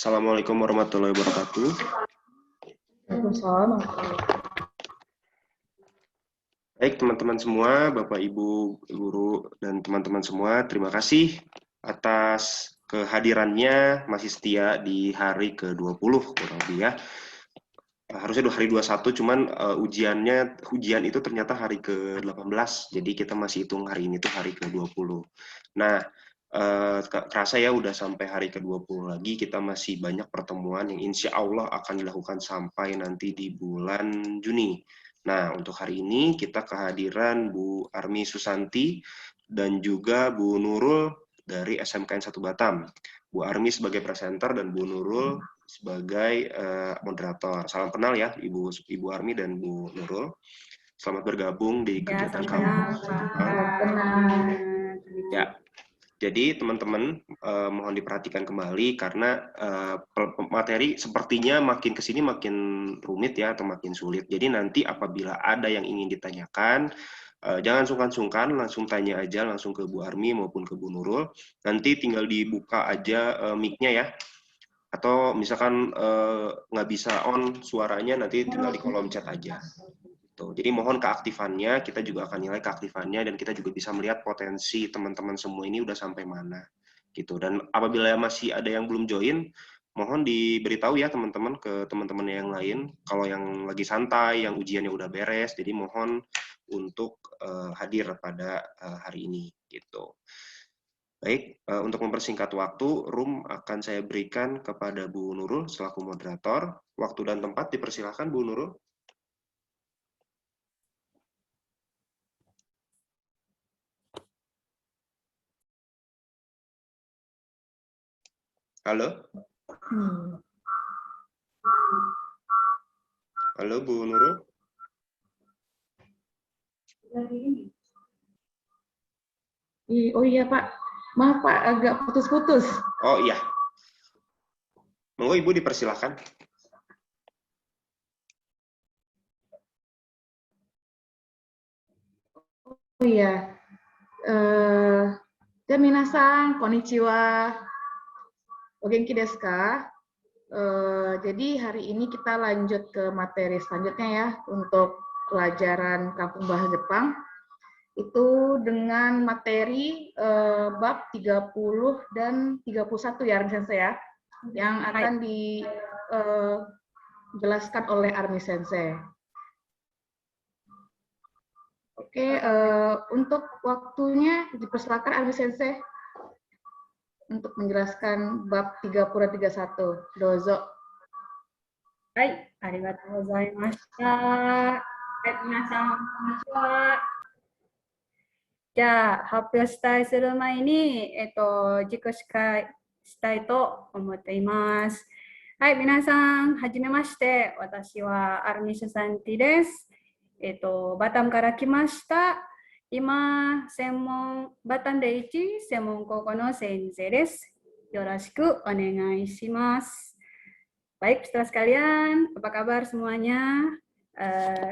Assalamualaikum warahmatullahi wabarakatuh. Waalaikumsalam. Baik teman-teman semua, Bapak Ibu guru dan teman-teman semua, terima kasih atas kehadirannya masih setia di hari ke-20 kurang lebih ya. Harusnya hari 21, cuman ujian itu ternyata hari ke-18, jadi kita masih hitung hari ini tuh hari ke-20. Nah, kerasa ya udah sampai hari ke-20 lagi, kita masih banyak pertemuan yang insya Allah akan dilakukan sampai nanti di bulan Juni. Nah, untuk hari ini kita kehadiran Bu Armi Susanti dan juga Bu Nurul dari SMKN 1 Batam. Bu Armi sebagai presenter dan Bu Nurul sebagai moderator. Salam kenal ya Ibu Armi dan Bu Nurul. Selamat bergabung di kegiatan kami. Ya, jadi teman-teman mohon diperhatikan kembali karena materi sepertinya makin kesini makin rumit ya atau makin sulit. Jadi nanti apabila ada yang ingin ditanyakan, jangan sungkan-sungkan, langsung tanya aja langsung ke Bu Armi maupun ke Bu Nurul. Nanti tinggal dibuka aja mic-nya ya. Atau misalkan nggak bisa on suaranya, nanti tinggal di kolom chat aja. Jadi mohon keaktifannya, kita juga akan nilai keaktifannya dan kita juga bisa melihat potensi teman-teman semua ini udah sampai mana. Gitu. Dan apabila masih ada yang belum join, mohon diberitahu ya teman-teman ke teman-teman yang lain. Kalau yang lagi santai, yang ujiannya udah beres, jadi mohon untuk hadir pada hari ini. Gitu. Baik, untuk mempersingkat waktu, room akan saya berikan kepada Bu Nurul selaku moderator. Waktu dan tempat dipersilakan Bu Nurul. Halo? Halo Bu Nurul? Oh iya Pak, maaf Pak agak putus-putus. Oh iya. Monggo Ibu dipersilakan. Oh iya, minasan, konnichiwa, o genki desu ka? Jadi hari ini kita lanjut ke materi selanjutnya ya untuk pelajaran Kampung Bahasa Jepang. Itu dengan materi bab 30 dan 31 ya Armi Sensei ya, yang akan dijelaskan oleh Armi Sensei. Oke, untuk waktunya dipersilakan Armi Sensei untuk menjelaskan bab 30 dan 31. Dozo. Hai, arigatou gozaimashita. Minasan, konnichiwa. じゃあ、発表したいする前に、自己紹介したいと思っています。はい、皆さん、はじめまして。私はアルミスサンティです。バタムから来ました。今、バタムで1専門高校の先生です。よろしくお願いします。Baik, setelah sekalian, apa kabar semuanya?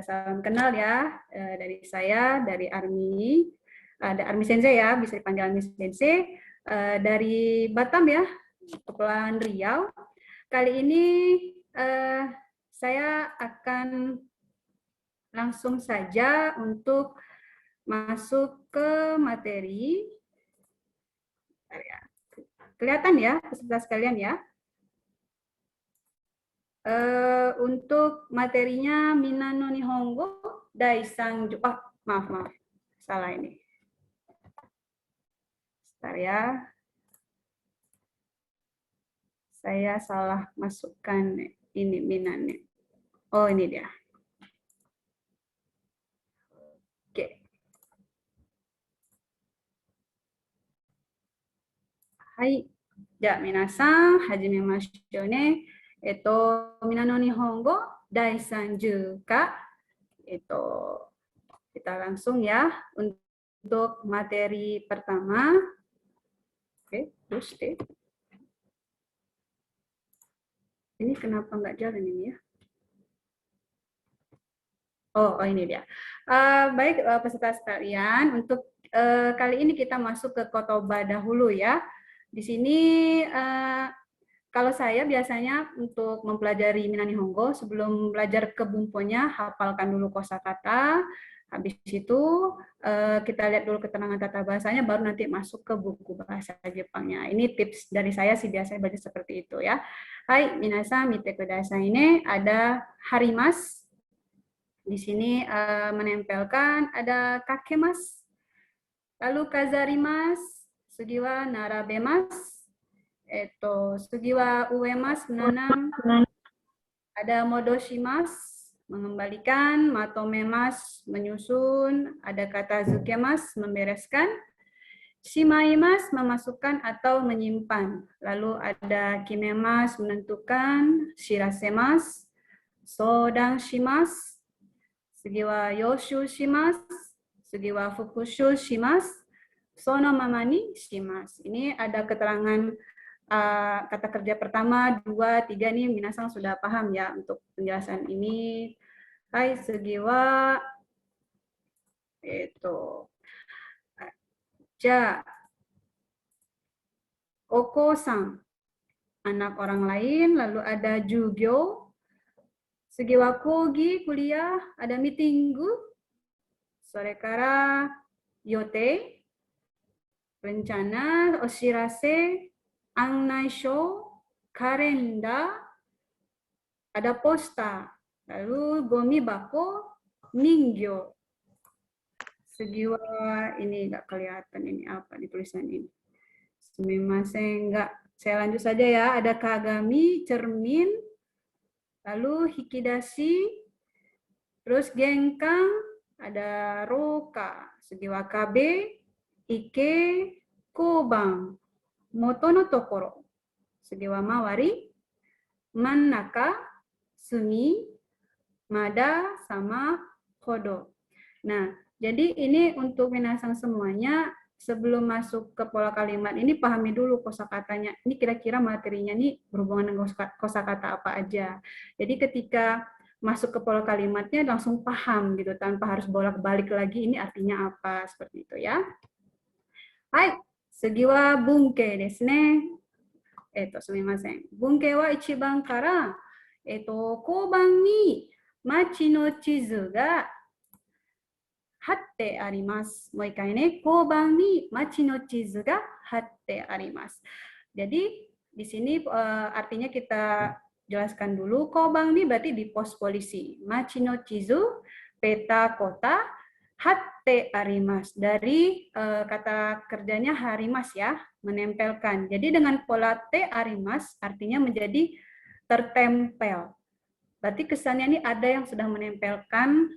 Salam kenal ya dari saya, dari Armi. Ada Armi Sensei ya, bisa dipanggil Armi Sensei. Dari Batam ya, Kepulauan Riau. Kali ini saya akan langsung saja untuk masuk ke materi. Kelihatan ya, peserta sekalian ya. Untuk materinya Minano Nihongo Daisang maaf, salah ini. Sebentar ya. Saya salah masukkan ini Minane. Oh, ini dia. Oke. Hai. Ya, minasan, hajimemashite ne. Minano Nihongo Daisan Juka. Kita langsung ya untuk materi pertama. Oke, terus deh. Ini kenapa nggak jalan ini ya? Oh, ini dia. Baik, peserta sekalian, untuk kali ini kita masuk ke kotoba dahulu ya. Di sini kalau saya biasanya untuk mempelajari Mina Nihongo, sebelum belajar ke bumponya, hafalkan dulu kosakata. Habis itu kita lihat dulu keterangan tata bahasanya, baru nanti masuk ke buku bahasa Jepangnya. Ini tips dari saya sih, biasanya baca seperti itu ya. Hai, minasan mite kudasai. Ini ada harimas. Di sini menempelkan ada kakemas. Lalu kazarimas, sugiwa narabemas. Sugiwa uemas, menanam. Ada modoshimas, mengembalikan. Matomemas, menyusun. Ada kata zukemas, membereskan. Shimaimas, memasukkan atau menyimpan. Lalu ada kimemas, menentukan. Shirasemas, sodang shimas. Sugiwa yoshu shimas. Sugiwa fukushu shimas. Sono mama ni shimas. Ini ada keterangan kata kerja pertama, 2, 3 nih minasan sudah paham ya untuk penjelasan ini. Hai, sugiwa ja oko-san, anak orang lain. Lalu ada jugyo, sugiwa kogi, kuliah. Ada mitinggu, sorekara yote, rencana, oshirase, Angnaisho, kalenda, ada posta, lalu gomi bako, ningyo. Sugiwa, ini nggak kelihatan ini apa di tulisan ini. Sumimasen, nggak. Saya lanjut saja ya. Ada kagami, cermin, lalu hikidashi, terus gengkang, ada roka, sugiwa kabe, ike, kobang. Moto no tokoro, sugiwa mawari, mannaka, sumi, mada, sama hodo. Nah, jadi ini untuk minasan semuanya, sebelum masuk ke pola kalimat ini pahami dulu kosakatanya. Ini kira-kira materinya ini berhubungan dengan kosakata apa aja. Jadi ketika masuk ke pola kalimatnya langsung paham gitu, tanpa harus bolak-balik lagi ini artinya apa, seperti itu ya. Hai. 次は文系ですね。すみません。文系は1番から、交番に町の地図が貼ってあります。もう一回ね、交番に町の地図が貼ってあります。Jadi di sini artinya kita jelaskan dulu. Kobang ini berarti di pos polisi. Machi no chizu, peta kota. Hatte arimas, dari kata kerjanya harimas ya, menempelkan. Jadi dengan pola te arimas artinya menjadi tertempel. Berarti kesannya ini ada yang sudah menempelkan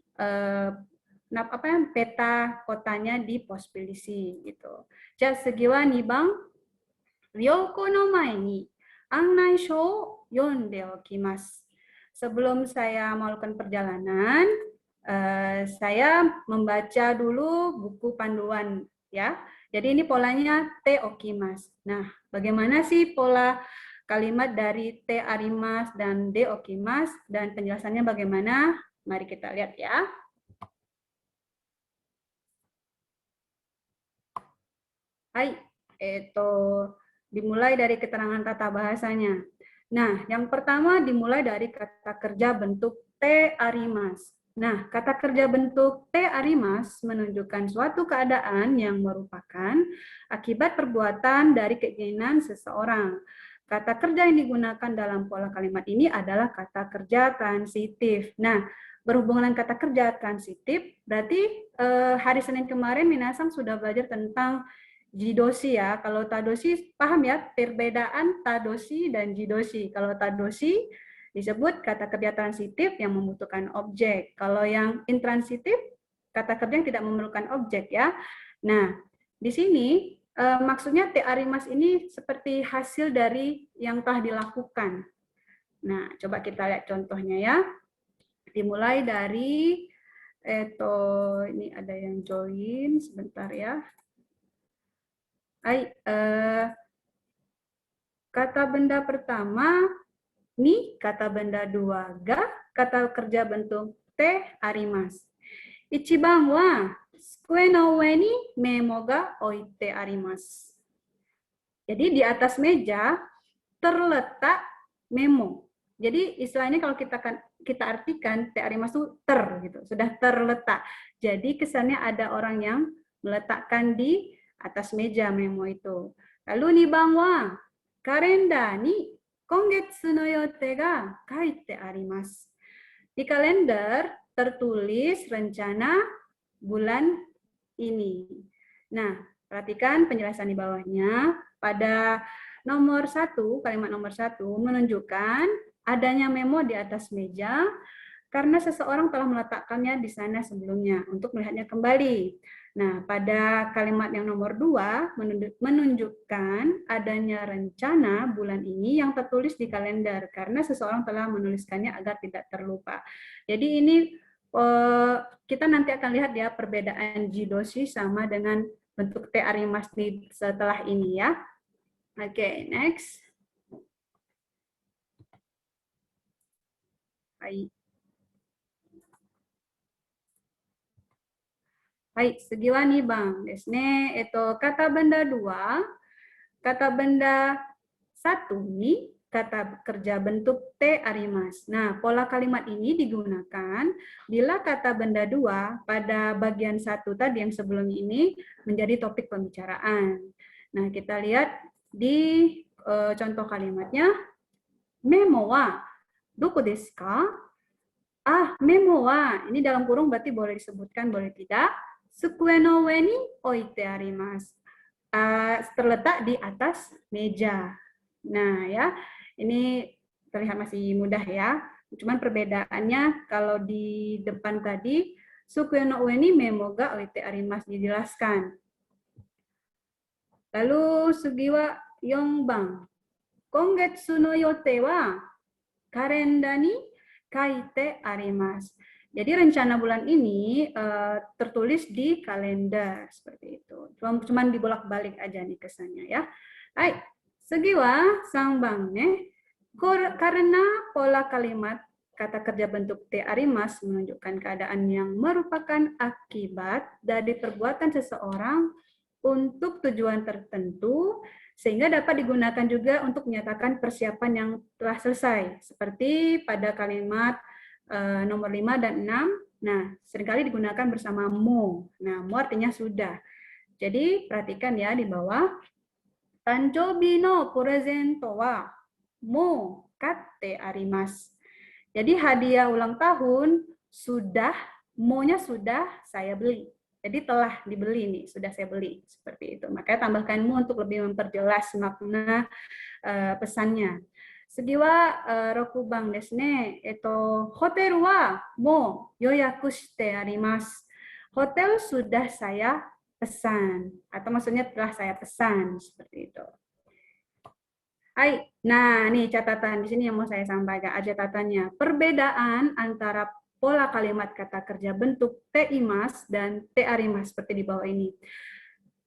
peta kotanya di pos polisi gitu. Ja segiwa nibang ryoko no mae ni annaisho o yonde okimasu. Sebelum saya melakukan perjalanan, saya membaca dulu buku panduan ya. Jadi ini polanya te okimas. Nah, bagaimana sih pola kalimat dari te arimas dan de okimas dan penjelasannya bagaimana? Mari kita lihat ya. Hai, dimulai dari keterangan tata bahasanya. Nah, yang pertama dimulai dari kata kerja bentuk te arimas. Nah, kata kerja bentuk te arimas menunjukkan suatu keadaan yang merupakan akibat perbuatan dari keinginan seseorang. Kata kerja yang digunakan dalam pola kalimat ini adalah kata kerja transitif. Nah, berhubungan dengan kata kerja transitif, berarti hari Senin kemarin minasan sudah belajar tentang jidoshi ya. Kalau tadoshi paham ya perbedaan tadoshi dan jidoshi. Kalau tadoshi disebut kata kerja transitif yang membutuhkan objek. Kalau yang intransitif, kata kerja yang tidak memerlukan objek ya. Nah, di sini maksudnya te arimas ini seperti hasil dari yang telah dilakukan. Nah, coba kita lihat contohnya ya. Dimulai dari ini ada yang join sebentar ya. Kata benda pertama ni, kata benda dua ga, kata kerja bentuk te arimas. Ichiban wa sukue no ue ni memo ga oite arimasu. Jadi di atas meja terletak memo. Jadi istilahnya kalau kita artikan te arimasu ter gitu, sudah terletak. Jadi kesannya ada orang yang meletakkan di atas meja memo itu. Lalu nibang wa kalenda ni kongetsu no yote ga kaite arimasu. Di kalender tertulis rencana bulan ini. Nah, perhatikan penjelasan di bawahnya. Pada nomor 1, kalimat nomor 1 menunjukkan adanya memo di atas meja karena seseorang telah meletakkannya di sana sebelumnya untuk melihatnya kembali. Nah, pada kalimat yang nomor 2 menunjukkan adanya rencana bulan ini yang tertulis di kalender karena seseorang telah menuliskannya agar tidak terlupa. Jadi ini kita nanti akan lihat ya perbedaan jidoshi sama dengan bentuk te arimasu setelah ini ya. Oke, next. Hai. Hai, segiwa nih Bang. Desne, itu kata benda 2, kata benda 1 nih, kata kerja bentuk te arimas. Nah, pola kalimat ini digunakan bila kata benda 2 pada bagian 1 tadi yang sebelum ini menjadi topik pembicaraan. Nah, kita lihat di contoh kalimatnya, memo wa doko desu ka? Memo wa, ini dalam kurung berarti boleh disebutkan, boleh tidak. Sukue no ue ni oite arimasu. Terletak di atas meja. Nah, ya, ini terlihat masih mudah ya. Cuman perbedaannya kalau di depan tadi, sukue no ue ni memo ga oite arimasu dijelaskan. Lalu sugiwa yongbang. Kongetsu no yote wa kalenda ni kaite arimasu. Jadi rencana bulan ini tertulis di kalender seperti itu. Cuman dibolak-balik aja nih kesannya ya. Hai, segiwa sangbang ne. Karena pola kalimat kata kerja bentuk te arimas menunjukkan keadaan yang merupakan akibat dari perbuatan seseorang untuk tujuan tertentu, sehingga dapat digunakan juga untuk menyatakan persiapan yang telah selesai. Seperti pada kalimat nomor 5 dan 6, nah seringkali digunakan bersama mo. Nah, mo artinya sudah. Jadi perhatikan ya di bawah. Tanjobi no presento wa mo katte arimasu. Jadi hadiah ulang tahun sudah, mo-nya sudah saya beli. Jadi telah dibeli nih, sudah saya beli seperti itu. Makanya tambahkan mo untuk lebih memperjelas makna pesannya. Segiwa rokubang desu ne. Hotel wa mo yoyaku shite arimasu. Hotel sudah saya pesan, atau maksudnya telah saya pesan seperti itu. Hai, nah nih catatan di sini yang mau saya sampaikan, ada catatannya. Perbedaan antara pola kalimat kata kerja bentuk te imas dan te arimas seperti di bawah ini.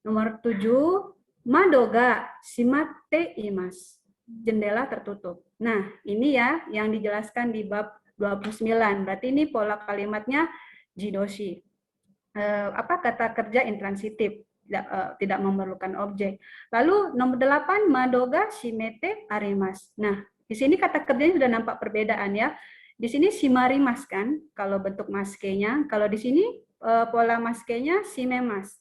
Nomor 7, madoga shimatte imasu. Jendela tertutup. Nah, ini ya yang dijelaskan di bab 29. Berarti ini pola kalimatnya jidoshi. Kata kerja intransitif, tidak memerlukan objek. Lalu nomor 8, madoga shimete arimasu. Nah, di sini kata kerjanya sudah nampak perbedaan ya. Di sini shimarimasu kan, kalau bentuk maskenya. Kalau di sini pola maskenya shimemas.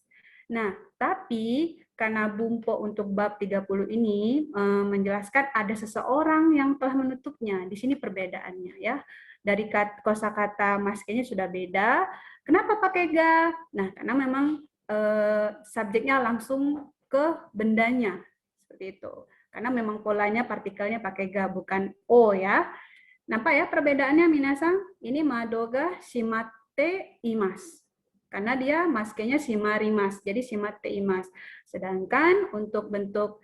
Nah, tapi karena bumpo untuk bab 30 ini menjelaskan ada seseorang yang telah menutupnya. Di sini perbedaannya ya. Dari kosakata maskenya sudah beda. Kenapa pakai ga? Nah, karena memang subjeknya langsung ke bendanya. Seperti itu. Karena memang polanya partikelnya pakai ga, bukan o ya. Nampak ya perbedaannya minasang? Ini madoga shimatte imasu. Karena dia maskenya shimarimasu, jadi shimatte imasu. Sedangkan untuk bentuk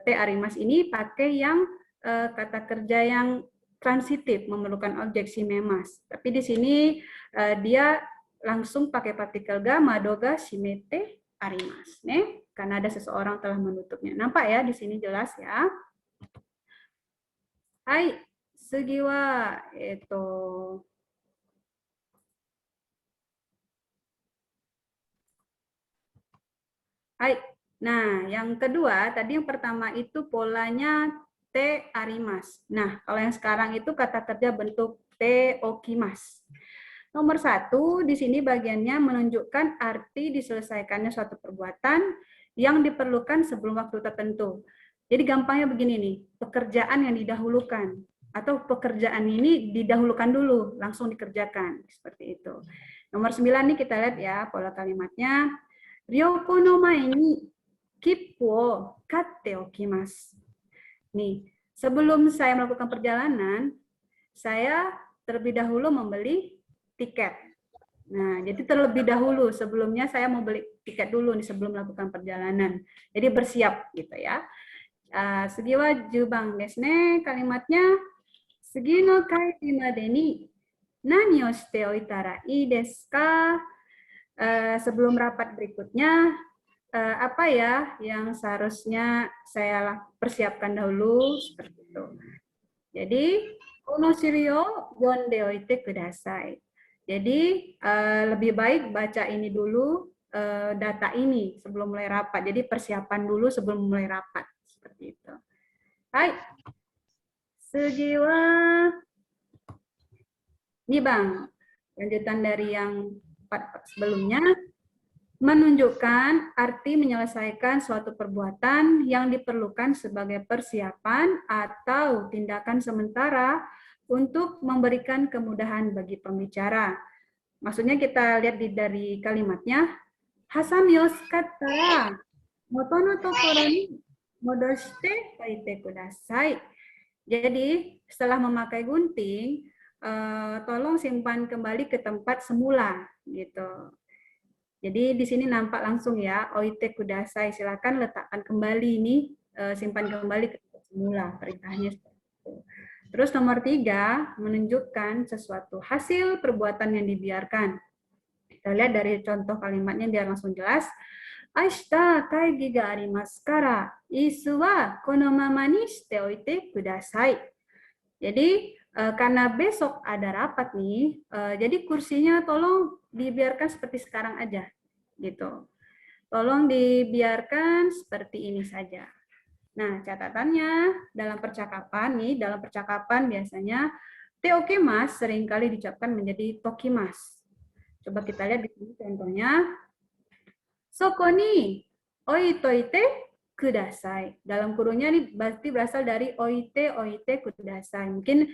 te arimas ini pakai yang kata kerja yang transitif, memerlukan objek shimemas. Tapi di sini dia langsung pakai partikel ga, madoga shimete arimasu. Nih, karena ada seseorang telah menutupnya. Nampak ya di sini jelas ya. Hai, segiwa itu. Hai. Nah, yang kedua, tadi yang pertama itu polanya te arimasu. Nah, kalau yang sekarang itu kata kerja bentuk te okimasu. Nomor 1, di sini bagiannya menunjukkan arti diselesaikannya suatu perbuatan yang diperlukan sebelum waktu tertentu. Jadi gampangnya begini nih, pekerjaan yang didahulukan atau pekerjaan ini didahulukan dulu, langsung dikerjakan, seperti itu. Nomor 9 nih kita lihat ya pola kalimatnya. Ryoko no mae ni kippu o katte okimasu. Nih, sebelum saya melakukan perjalanan, saya terlebih dahulu membeli tiket. Nah, jadi terlebih dahulu sebelumnya saya mau beli tiket dulu nih sebelum melakukan perjalanan. Jadi bersiap gitu ya. Sugi wa jubang desu ne. Kalimatnya sugi no kairi made ni nani o shite oitara ii desu ka? Sebelum rapat berikutnya, apa ya yang seharusnya saya persiapkan dahulu, seperti itu. Jadi, kono shiri o yonde oite kudasai. Jadi, lebih baik baca ini dulu, data ini sebelum mulai rapat. Jadi, persiapan dulu sebelum mulai rapat. Seperti itu. Hai. Sugi wa ini Bang, lanjutan dari yang sebelumnya, menunjukkan arti menyelesaikan suatu perbuatan yang diperlukan sebagai persiapan atau tindakan sementara untuk memberikan kemudahan bagi pembicara. Maksudnya kita lihat dari kalimatnya, hasami o tsukatta moto no tokoro ni modoshite oite kudasai. Jadi, setelah memakai gunting, tolong simpan kembali ke tempat semula gitu. Jadi di sini nampak langsung ya, oite kudasai, silakan letakkan kembali ini, simpan kembali ke tempat semula, perintahnya seperti itu. Terus nomor 3, menunjukkan sesuatu hasil perbuatan yang dibiarkan. Kita lihat dari contoh kalimatnya biar langsung jelas. Ashita kaigi ga arimasu kara, isu wa kono mama ni shite oite kudasai. Jadi karena besok ada rapat nih, jadi kursinya tolong dibiarkan seperti sekarang aja, gitu. Tolong dibiarkan seperti ini saja. Nah, catatannya dalam percakapan nih, dalam percakapan biasanya te okimasu seringkali diucapkan menjadi tokimasu. Coba kita lihat di sini contohnya. Soko ni oitoite kudasai. Dalam kurungnya ini berarti berasal dari oite kudasai. Mungkin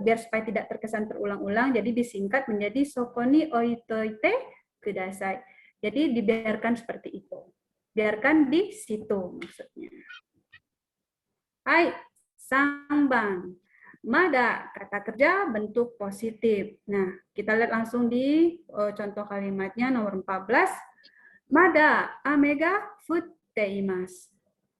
biar supaya tidak terkesan terulang-ulang, jadi disingkat menjadi sokoni oitoite kudasai. Jadi dibiarkan seperti itu. Biarkan di situ maksudnya. Hai, sambang. Mada, kata kerja bentuk positif. Nah, kita lihat langsung di contoh kalimatnya nomor 14. Mada amega futte imasu.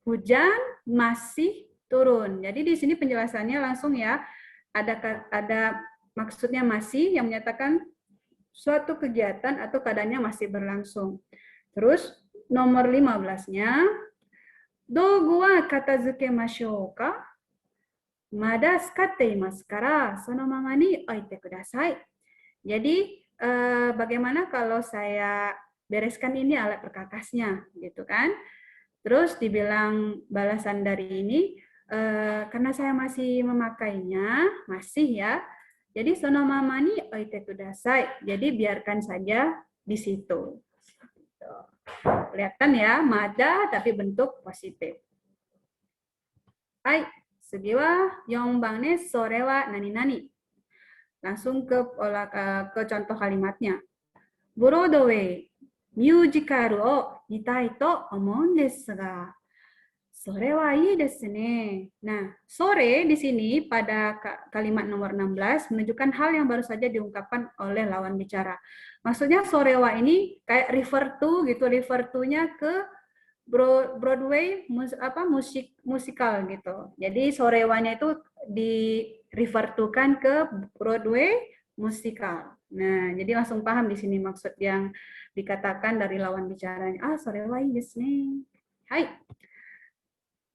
Hujan masih turun. Jadi di sini penjelasannya langsung ya. Ada maksudnya masih yang menyatakan suatu kegiatan atau keadaannya masih berlangsung. Terus nomor 15-nya, dogu wa katazuke mashou ka? Mada tsukatte imasu kara sono mama ni oite kudasai. Jadi bagaimana kalau saya bereskan ini alat perkakasnya, gitu kan? Terus dibilang balasan dari ini, karena saya masih memakainya, masih ya. Jadi sono mama ni oite kudasai. Jadi biarkan saja di situ. Kelihatan ya, mada tapi bentuk positif. Hai, sugi wa 4 番ね、それは何々. Langsung ke contoh kalimatnya. Broadway ミュージカルを見たいと思うんですが、それはいいですね. Nah, sore di sini pada kalimat nomor 16 menunjukkan hal yang baru saja diungkapkan oleh lawan bicara. Maksudnya sorewa ini kayak refer to gitu, refer to-nya ke Broadway musikal gitu. Jadi sorewanya itu di refer to-kan ke Broadway musikal. Nah, jadi langsung paham di sini maksud yang dikatakan dari lawan bicaranya. Sorewa ii desu ne. Hai.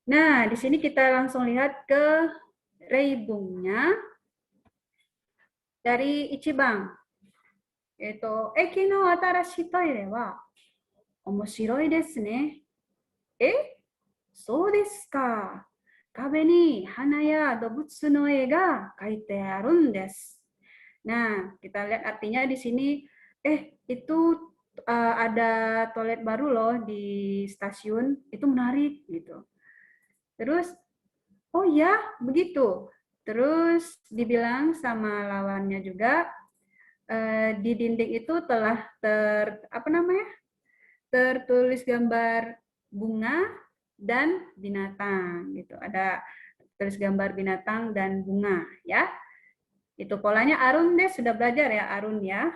Nah, di sini kita langsung lihat ke reibungnya dari Ichiban. Eki no atarashi toire wa omoshiroi desu ne. そうですか。壁に花や動物の絵が描いてあるんです。Nah, kita lihat artinya di sini, itu ada toilet baru loh di stasiun, itu menarik gitu. Terus, oh ya, begitu. Terus dibilang sama lawannya juga, di dinding itu telah tertulis gambar bunga dan binatang gitu. Ada tulis gambar binatang dan bunga ya. Itu polanya Arun deh sudah belajar ya Arun ya.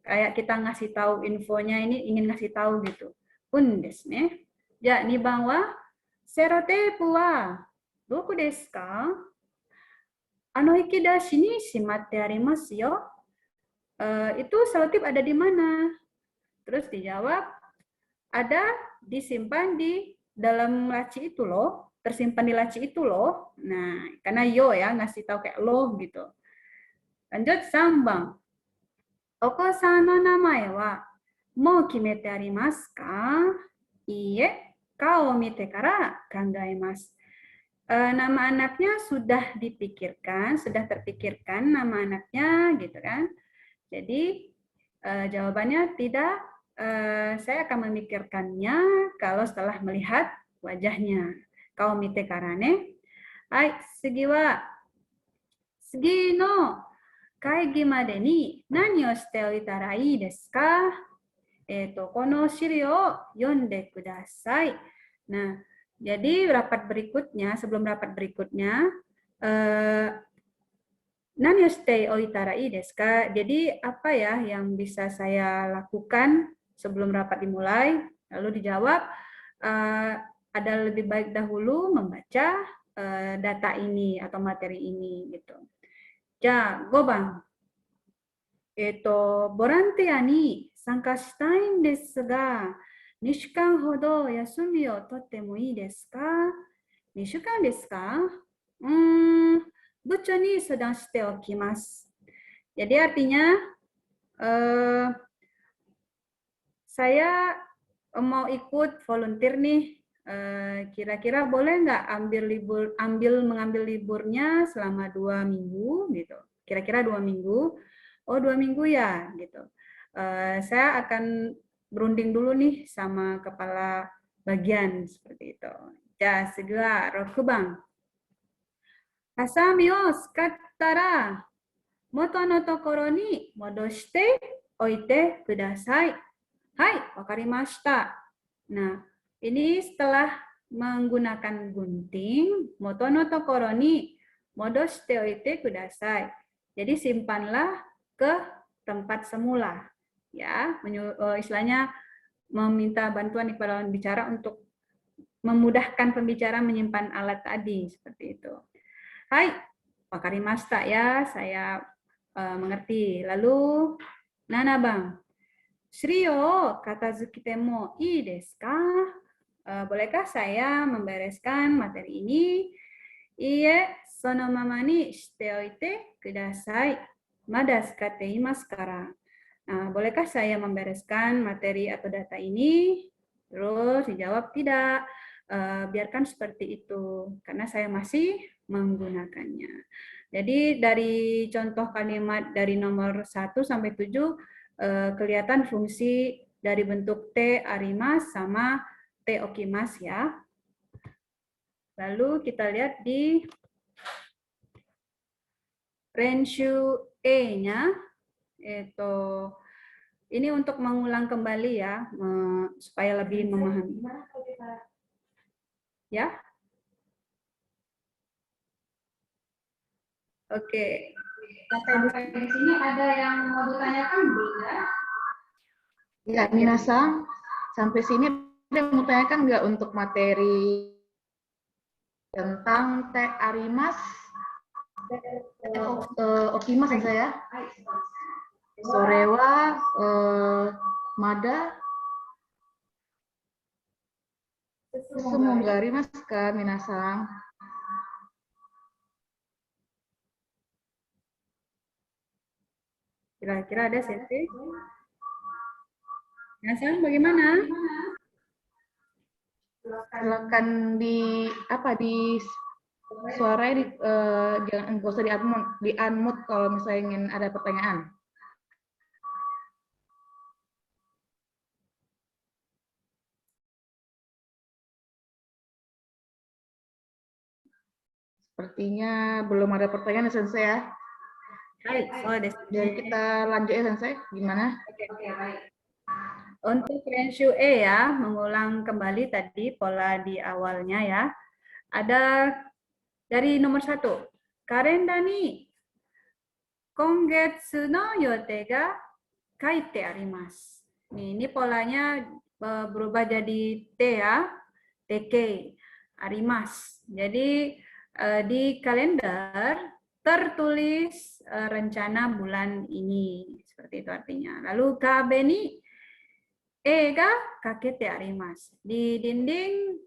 Kayak kita ngasih tahu infonya ini ingin ngasih tahu gitu. Un desu ne. Ya, 2番はセロテープはどこですか？引き出しにしまってありますよ. Itu selotip ada di mana? Terus dijawab, ada disimpan di dalam laci itu loh, tersimpan di laci itu loh. Nah, karena yo ya ngasih tahu kayak lo gitu. Lanjut 3番. お子さんの名前はもう決めてありますか？いいえ、顔を見てから考えます。Nama anaknya sudah dipikirkan, sudah terpikirkan nama anaknya gitu kan. Jadi jawabannya tidak, saya akan memikirkannya kalau setelah melihat wajahnya. Kau mite karane. Hai,次の会議までに何をしておいたらいいですか？この資料を読んでください. Nah, jadi rapat berikutnya, sebelum rapat berikutnya, nani shite oitara ii desu ka? Jadi apa ya yang bisa saya lakukan sebelum rapat dimulai? Lalu dijawab, ada lebih baik dahulu membaca data ini atau materi ini gitu. Ja, 5番. ボランティアに参加したいんですが、2週間ほど休みを取ってもいいですか？2週間ですか？部長に相談しておきます. Jadi artinya, saya mau ikut volunteer nih, kira-kira boleh nggak mengambil liburnya selama 2 minggu gitu. Kira-kira 2 minggu. Oh 2 minggu ya gitu. Saya akan berunding dulu nih sama kepala bagian seperti itu. Ja, 次は6番. ハサミを使ったら元のところに戻しておいてください. Hai, わかりました. Nah, ini setelah menggunakan gunting, moto no tokoro ni modoshite oite kudasai. Jadi simpanlah ke tempat semula. Ya, istilahnya meminta bantuan kepada lawan bicara untuk memudahkan pembicara menyimpan alat tadi seperti itu. Hai, wakarimashita ya, saya mengerti. Lalu 7 bang. Shrio katazukite mo ii desu ka? Bolehkah saya membereskan materi ini? Iie, sono mama ni shite oite kudasai. Mada tsukate imasu kara. Nah, bolehkah saya membereskan materi atau data ini? Terus dijawab tidak. Biarkan seperti itu karena saya masih menggunakannya. Jadi dari contoh kalimat dari nomor 1 sampai 7 kelihatan fungsi dari bentuk te arimasu sama te okimasu ya. Lalu kita lihat di Renshu E-nya, ini untuk mengulang kembali ya, supaya lebih memahami. Ya, oke. Sampai di sini ada yang mau ditanyakan belum ya? Ya, Minasang, sampai sini ada yang mau tanyakan nggak untuk materi tentang te arimasu? Okimasu saya. Sorewa, mada. Semoga arimasu ka, Minasang. Kira-kira ada sensei? Minasang bagaimana? Silakan di suaranya jangan nggak usah di unmute kalau misalnya ingin ada pertanyaan. Sepertinya belum ada pertanyaan ya, Sensei ya. Baik, Jadi kita lanjut ya, Sensei. Gimana? Oke, baik. Untuk Renshu E ya, mengulang kembali tadi pola di awalnya ya. Ada dari nomor 1, kalenda ni kongetsu no yote ga kaite arimasu. Ini polanya berubah jadi T ya, TK, arimasu. Jadi di kalender tertulis rencana bulan ini. Seperti itu artinya. Lalu kabe ni ga kakete arimasu. Di dinding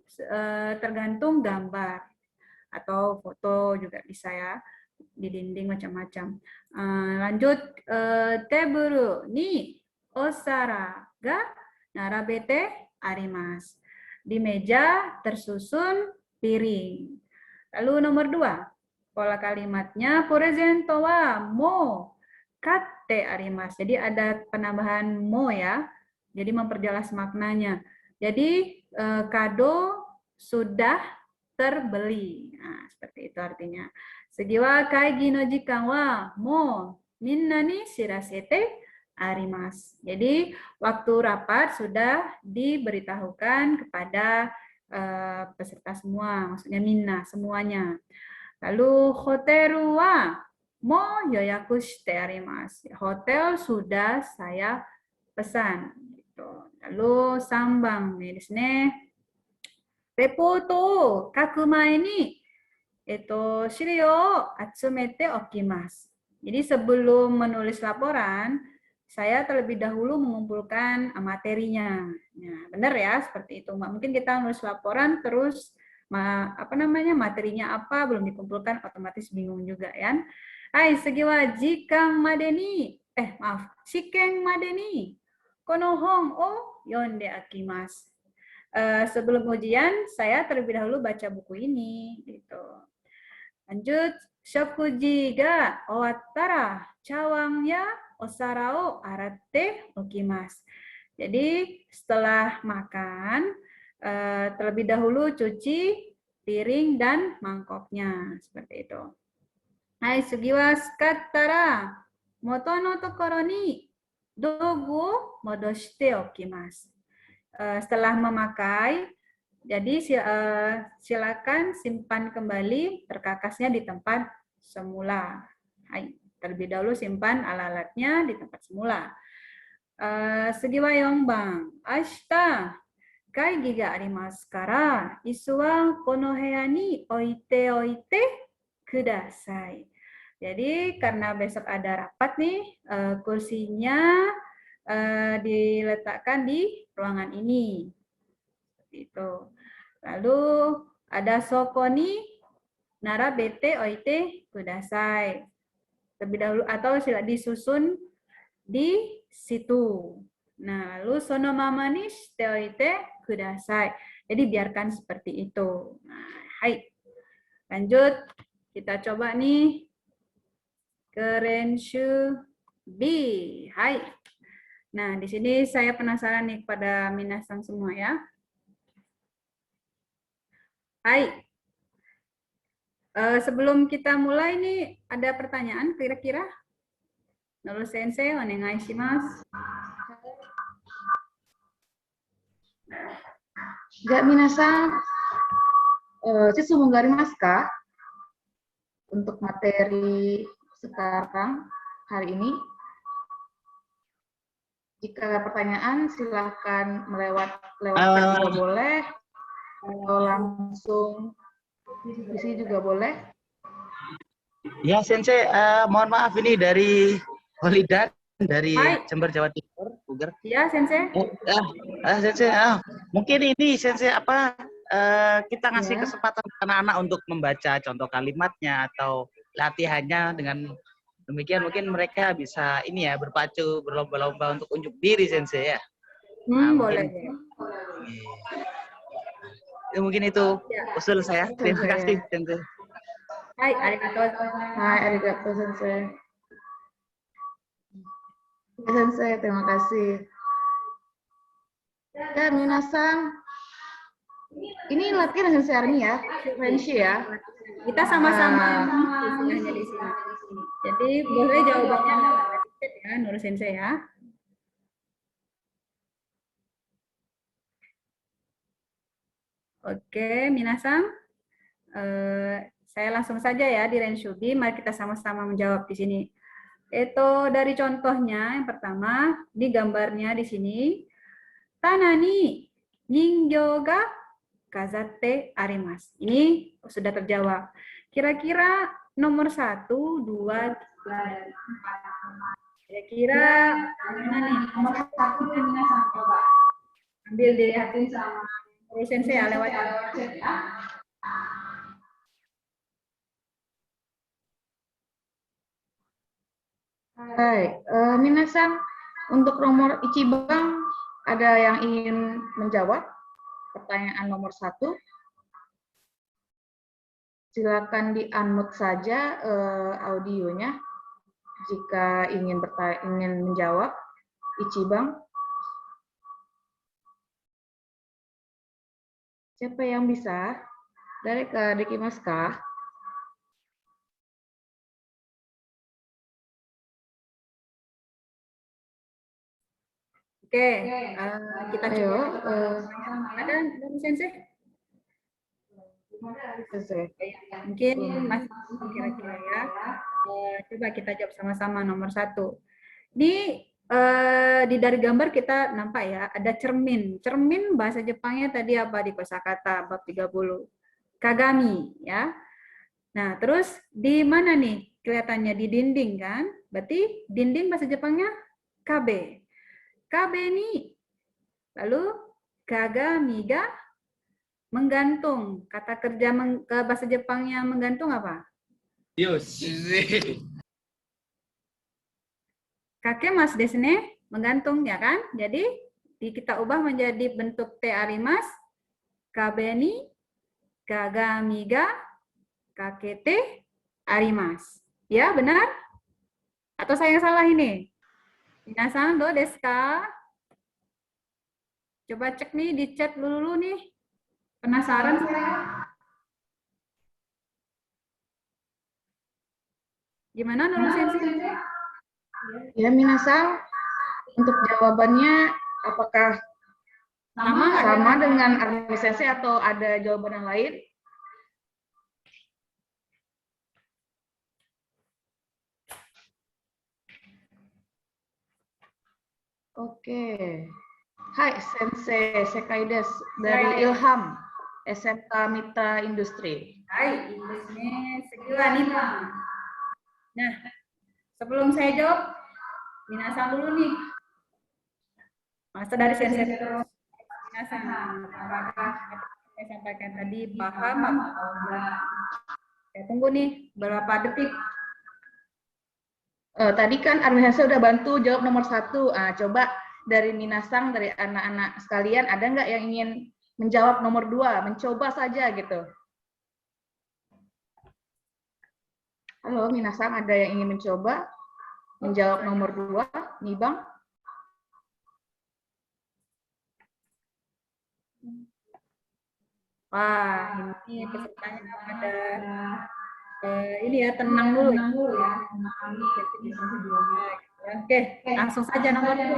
tergantung gambar atau foto juga bisa ya. Di dinding macam-macam. Lanjut, teburu ni osara ga narabete arimasu. Di meja tersusun piring. Lalu nomor 2, pola kalimatnya presento wa mo katte arimasu. Jadi ada penambahan mo ya. Jadi memperjelas maknanya. Jadi kado sudah terbeli. Nah, seperti itu artinya. Segi wa kaigi no jikan wa mo minna ni shirasete arimasu. Jadi waktu rapat sudah diberitahukan kepada peserta semua, maksudnya minna semuanya. Lalu hoteru wa mo yoyaku shite arimasu. Hotel sudah saya pesan. Lalu sambang nih di sini. Reporto o kaku mae ni shirio o atsumete okimasu. Jadi sebelum menulis laporan, saya terlebih dahulu mengumpulkan materinya. Nah, benar ya, seperti itu. Mungkin kita nulis laporan terus materinya apa belum dikumpulkan, otomatis bingung juga ya. Hai, segi wa jikang madeni, shiken madeni kono hon o yonde akimasu. Sebelum ujian, saya terlebih dahulu baca buku ini. Gitu. Lanjut, shokuji ga owattara cawang ya osara o aratte okimasu. Jadi setelah makan, terlebih dahulu cuci piring dan mangkoknya. Seperti itu. Hai, sugi wa tsukattara moto no tokoro ni dogu modoshite okimasu. Setelah memakai, jadi silakan simpan kembali perkakasnya di tempat semula. Hai, terlebih dahulu simpan alat-alatnya di tempat semula. Segi wa yonban, ashita kaigi ga arimasu kara, isu wa kono heya ni oite kudasai. Jadi karena besok ada rapat nih, kursinya diletakkan di ruangan ini. Seperti itu. Lalu ada soko ni narabete oite kudasai. Terlebih dahulu atau disusun di situ. Nah, lalu sono mama ni shite oite kudasai. Jadi biarkan seperti itu. Nah, hai. Lanjut, kita coba nih ke Renshu B. Hai. Nah, di sini saya penasaran nih kepada minasang semua ya. Hai. Sebelum kita mulai nih, ada pertanyaan kira-kira? Noro sensei, onegai shimasu. Ya, minasang, shizu mo ga arimasu ka? Untuk materi sekarang, hari ini. Jika ada pertanyaan, silahkan lewat juga boleh, atau langsung di sini juga boleh. Ya, Sensei, mohon maaf ini dari Holidan dari Jember, Jawa Timur. Ya, Sensei. Sensei, mungkin ini Sensei kita ngasih kesempatan anak-anak untuk membaca contoh kalimatnya atau latihannya. Dengan demikian mungkin mereka bisa ini ya berpacu berlomba-lomba untuk unjuk diri, Sensei ya. Boleh. Mungkin itu usul saya. Terima kasih, Sensei. Hai, arigatou gozaimasu. Hai, arigato sensei. Ya, sensei, terima kasih. Dan minasan, ini latihan sensei Armi ya, Renshi ya. Kita sama-sama istilahnya di sini. Jadi boleh jawabannya lewat chat ya, Nur Sensei ya. Oke, minasan. Saya langsung saja ya di Renshubi. Mari kita sama-sama menjawab di sini. Itu dari contohnya yang pertama, di gambarnya di sini. Tanani ningyo ga kazatte arimasu. Ini sudah terjawab. Kira-kira nomor 1, 2, 3, 4. Kira-kira mana nih? Nomor 1 minasan coba. Ambil dilihatin sama Guru Sensei ya lewat chat ya. Hai, minasan, untuk nomor Ichibang ada yang ingin menjawab pertanyaan nomor 1? Silakan di-unmute saja audionya jika ingin menjawab Ichibang. Siapa yang bisa? Dari ke Dekimasu ka? Oke, kita Ayo, coba. Ada Guru Sensei? Sensei. Mungkin masih kira-kira ya. Coba kita jawab sama-sama nomor 1. Di dari gambar kita nampak ya, ada cermin. Cermin bahasa Jepangnya tadi apa di kosakata bab 30? Kagami ya. Nah, terus di mana nih? Kelihatannya di dinding kan? Berarti dinding bahasa Jepangnya kabe. Kabe nih. Lalu kagami ga menggantung. Kata kerja ke bahasa Jepangnya menggantung apa? Kakemasu desu ne, menggantung ya kan? Jadi kita ubah menjadi bentuk te arimasu. Kabe ni kagami ga kakete arimasu. Ya, benar? Atau saya yang salah ini? Minasan do desu ka? Coba cek nih di chat dulu nih. Penasaran saya. Gimana Nurul Sensei? Ya, minasan, untuk jawabannya apakah sama dengan Armi Sensei atau ada jawaban yang lain? Oke. Hai Sensei Sekaides dari Ilham SMK Mitra Industri. Hai, Industri Segila nih, Pak. Nah, sebelum saya jawab, minasan dulu nih. Masa dari Sensei terus minasan, apakah saya sampaikan tadi paham atau enggak? Saya tunggu nih beberapa detik. Tadi kan Armi Sensei udah bantu jawab nomor 1. Coba dari Minasang, dari anak-anak sekalian, ada nggak yang ingin menjawab nomor 2? Mencoba saja gitu. Halo, Minasang, ada yang ingin mencoba menjawab nomor 2? Nibang? Wah, ini pesertanya pada ini ya, tenang dulu ya. Oke, langsung saja nomor 2.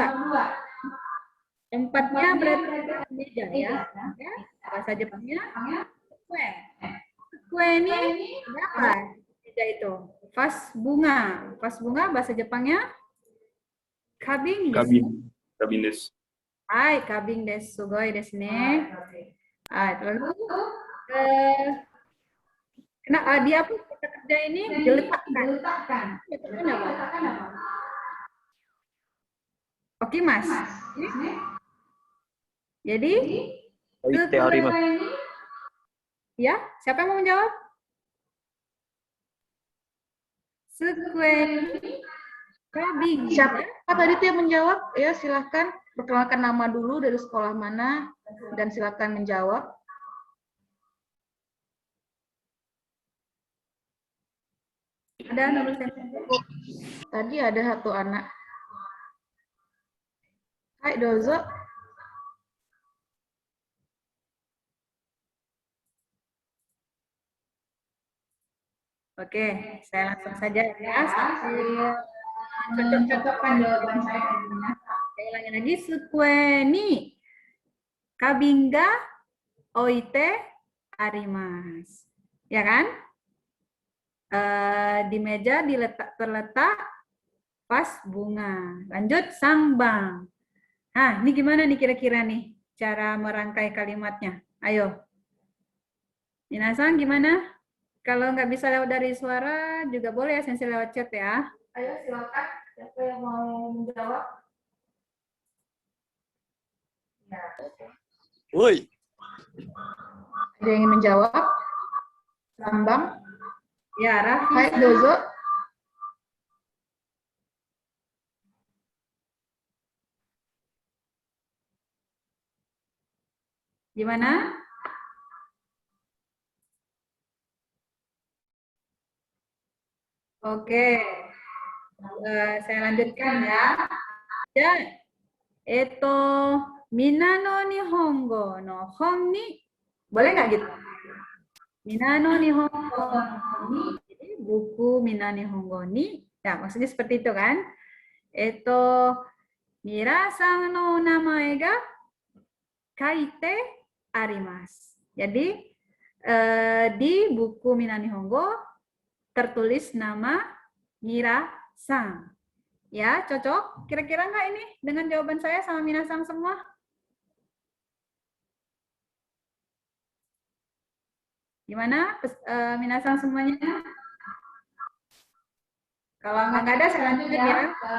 Tempatnya berada di meja ya. Bahasa Jepangnya kue. Kue ini berapa meja itu? Vas bunga. Vas bunga bahasa Jepangnya kabing desu. Kabin desu. Hai, kabing desu. Sugoi desu ne. Lalu dia pun kata kerja ini diletakkan. Oke, Mas. Jadi, Teori, Mas. Ya, siapa yang mau menjawab? Sukue kabing. Siapa tadi tuh yang menjawab? Ya, silahkan perkenalkan nama dulu, dari sekolah mana, dan silahkan menjawab. Ada Nurul Sensei. Tadi ada satu anak. Hai, dozo. Oke, saya langsung saja ya sambil cocok-cocokkan jawaban saya. Saya ulangi lagi, sukue ni kabinga oite arimasu. Ya kan? Di meja terletak vas bunga. Lanjut, sangbang. Nah, ini gimana nih kira-kira nih cara merangkai kalimatnya? Ayo. Minasan gimana? Kalau nggak bisa lewat dari suara juga boleh ya, Sensei lewat chat ya. Ayo silakan, siapa yang mau menjawab? Ya. Woi. Ada yang ingin menjawab? Lambang. Ya, Raffi. Hai, dozo. Gimana? Oke. Saya lanjutkan ya. Ya, Mina no Nihongo no hon ni. Boleh nggak gitu? Mina no Nihongo no hon ni. Jadi buku Mina Nihongo ni. Ya, maksudnya seperti itu kan? Mirasan no namae ga kaite arimasu. Jadi di buku Mina Nihongo tertulis nama Mira-san. Ya, cocok? Kira-kira nggak ini dengan jawaban saya sama Mina-san semua? Gimana Mina-san semuanya? Kalau nggak ada, saya lanjut ya ke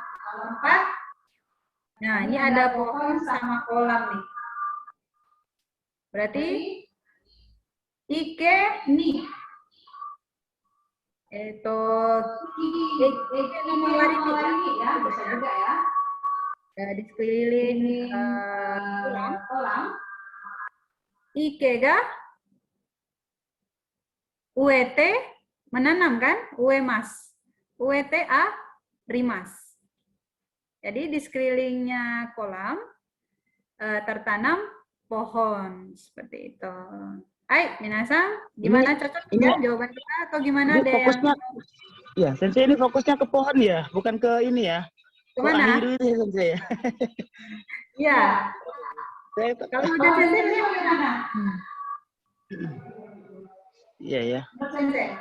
halaman 4. Nah, ini ada pohon sama kolam nih. Berarti ike ni. Ike nama warimi ya, bisa juga ya. Di sekeliling kolam. Ike ga UET menanam kan? Uemas. UETA rimas. Jadi di sekelilingnya kolam tertanam pohon seperti itu. Hai, Minasan, gimana cocok ya jawaban kita atau gimana Ini ada fokusnya, yang... ya, Sensei ini fokusnya ke pohon ya, bukan ke ini ya. Kemana? Ahiru itu ya, Sensei ya. Iya. Kalau udah Sensei ini bagaimana? Iya ya. Sensei.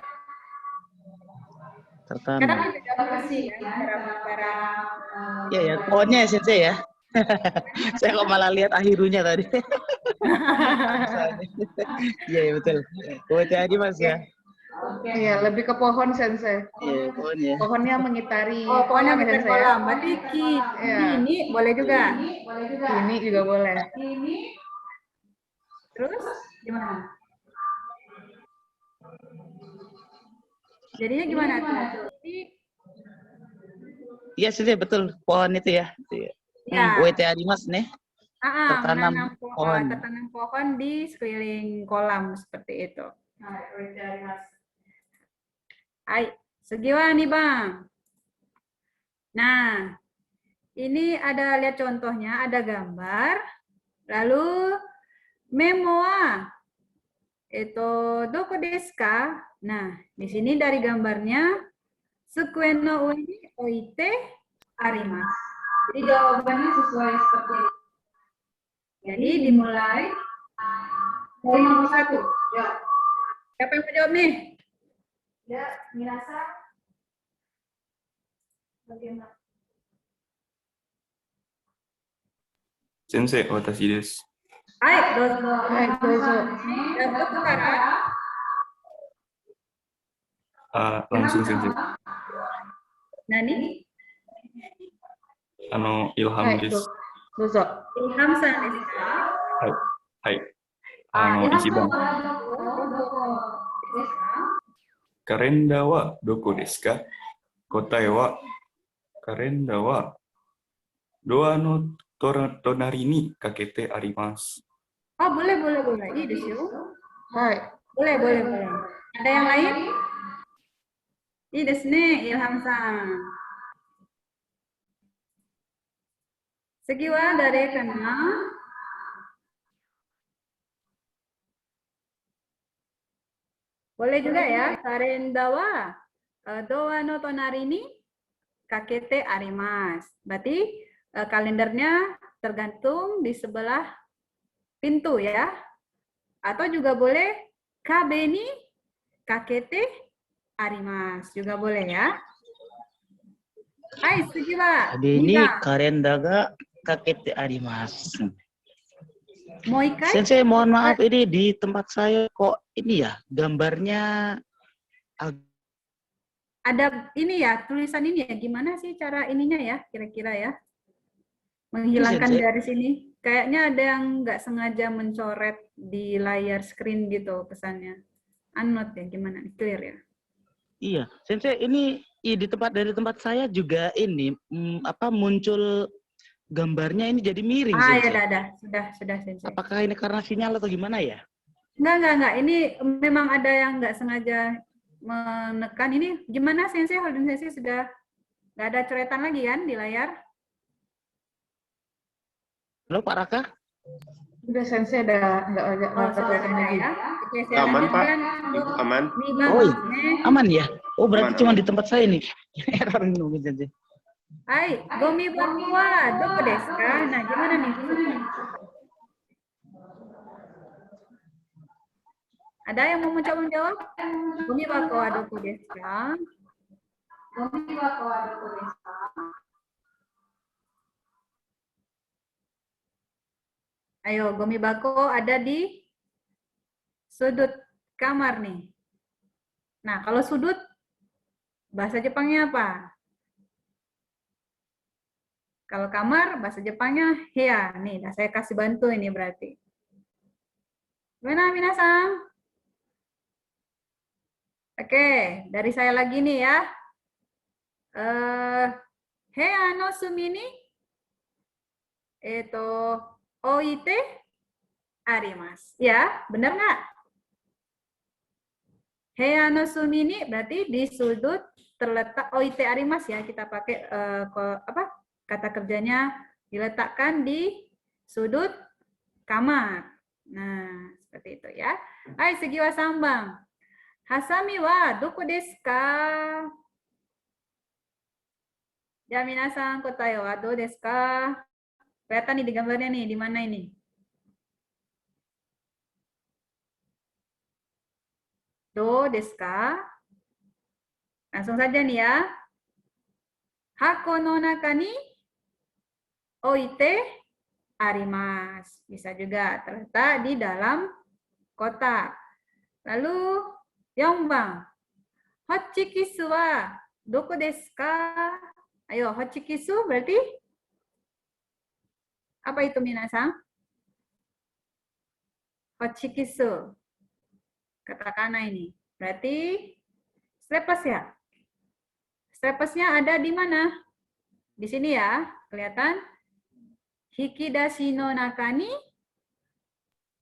Tertanam. Karena kita jawab kasih ya, cara Iya ya, pohonnya ya Sensei ya. Saya kok malah lihat akhirunya tadi. Iya ya, betul. UET aja Mas ya. Iya, lebih ke pohon, Sensei. Iya, pohonnya. Pohonnya mengitari. pohonnya kolam ya, mengitari Sensei, ya? kolam. Berarti ini boleh juga. Ini juga boleh. Terus gimana? Jadinya gimana tuh? Iya Sensei, betul. Pohon itu ya. Ya. UET Arimas nih. Tertanam pohon. Tertanam pohon di sekeliling kolam seperti itu. Hai, segiwa nih Bang. Nah, ini ada lihat contohnya, ada gambar. Lalu memo wa doko desu ka? Nah, di sini dari gambarnya sukue no ue ni oite arimasu. Jadi jawabannya sesuai seperti ini. Jadi dimulai dari nomor 1. Ya. Siapa yang mau jawab nih? Ya, Mirasa. Bagaimana? Sensei, watashi desu. Hai, dozo. Hai, dozo. Dapat sekarang. Langsung Sensei. Nani? Ilham Hai, desu. dozo. Ilham san desu ka? Hai. Ilham Ichiban. Karenda wa doko desu ka? Kotae wa karenda wa doa no tonari ni kakete arimasu. Oh, boleh. Ih, desu. Hai. Boleh. Ada yang lain? いいですね、Ilhamさん。次は誰かな？Boleh juga ya, Karenda wa doa no tonari ni kakete arimas. Berarti kalendernya tergantung di sebelah pintu ya. Atau juga boleh kabe ni kakete arimas. Juga boleh ya. Hai, setuju wa? Ini karenda ga kakete arimasu. Mau ikai? Sensei, mohon maaf, ini di tempat saya kok ini ya, gambarnya ada ini ya, tulisan ini ya. Gimana sih cara ininya ya, kira-kira ya? Menghilangkan Sensei. garis ini. Kayaknya ada yang nggak sengaja mencoret di layar screen gitu pesannya. Unnote ya, gimana? Clear ya? Iya, Sensei, ini di tempat saya juga ini muncul gambarnya ini jadi miring, Sensei. Ya, sudah, Sensei. Apakah ini karena sinyal atau gimana ya? Enggak. Ini memang ada yang nggak sengaja menekan. Ini gimana, Sensei? Holding Sensei sudah nggak ada coretan lagi kan di layar? Halo, Pak Raka? Udah Sensei ada nggak ada coretan lagi. Ya. Oke, saya Aman, Pak. lanjutkan. Aman. Oh, aman ya? Oh, berarti cuma di tempat saya nih. Error ini mungkin, Sensei. Hai, gomi bakwa, doko desu ka? Nah, gimana nih? Ada yang mau mencoba menjawab? Gomi bakwa, doko desu ka? Gomi bakwa, doko desu ka? Ayo, gomi bako ada di sudut kamar nih. Nah, kalau sudut, bahasa Jepangnya apa? Kalau kamar, bahasa Jepangnya heya. Nih, nah saya kasih bantu ini berarti. Gimana, minasan? Oke, dari saya lagi nih ya. Heya no sumi ni oite arimasu. Ya, benar nggak? Heya no sumi ni berarti di sudut terletak oite arimasu ya. Kita pakai kata kerjanya diletakkan di sudut kamar. Nah, seperti itu ya. Hai, segi wa sambang. Hasami wa doko desu ka? Ya, minasan, kotae wa do desu ka? Kelihatan nih di gambarnya nih, di mana ini? Do desu ka? Langsung saja nih ya. Hako no naka ni oite arimasu. Bisa juga terletak di dalam kotak. Lalu, Yongbang. Hochikisu wa doko desu ka? Ayo, hochikisu berarti apa itu, minasan? Hochikisu. Katakana ini. Berarti staples ya? Staplesnya ada di mana? Di sini ya, kelihatan? Hikidashi no naka ni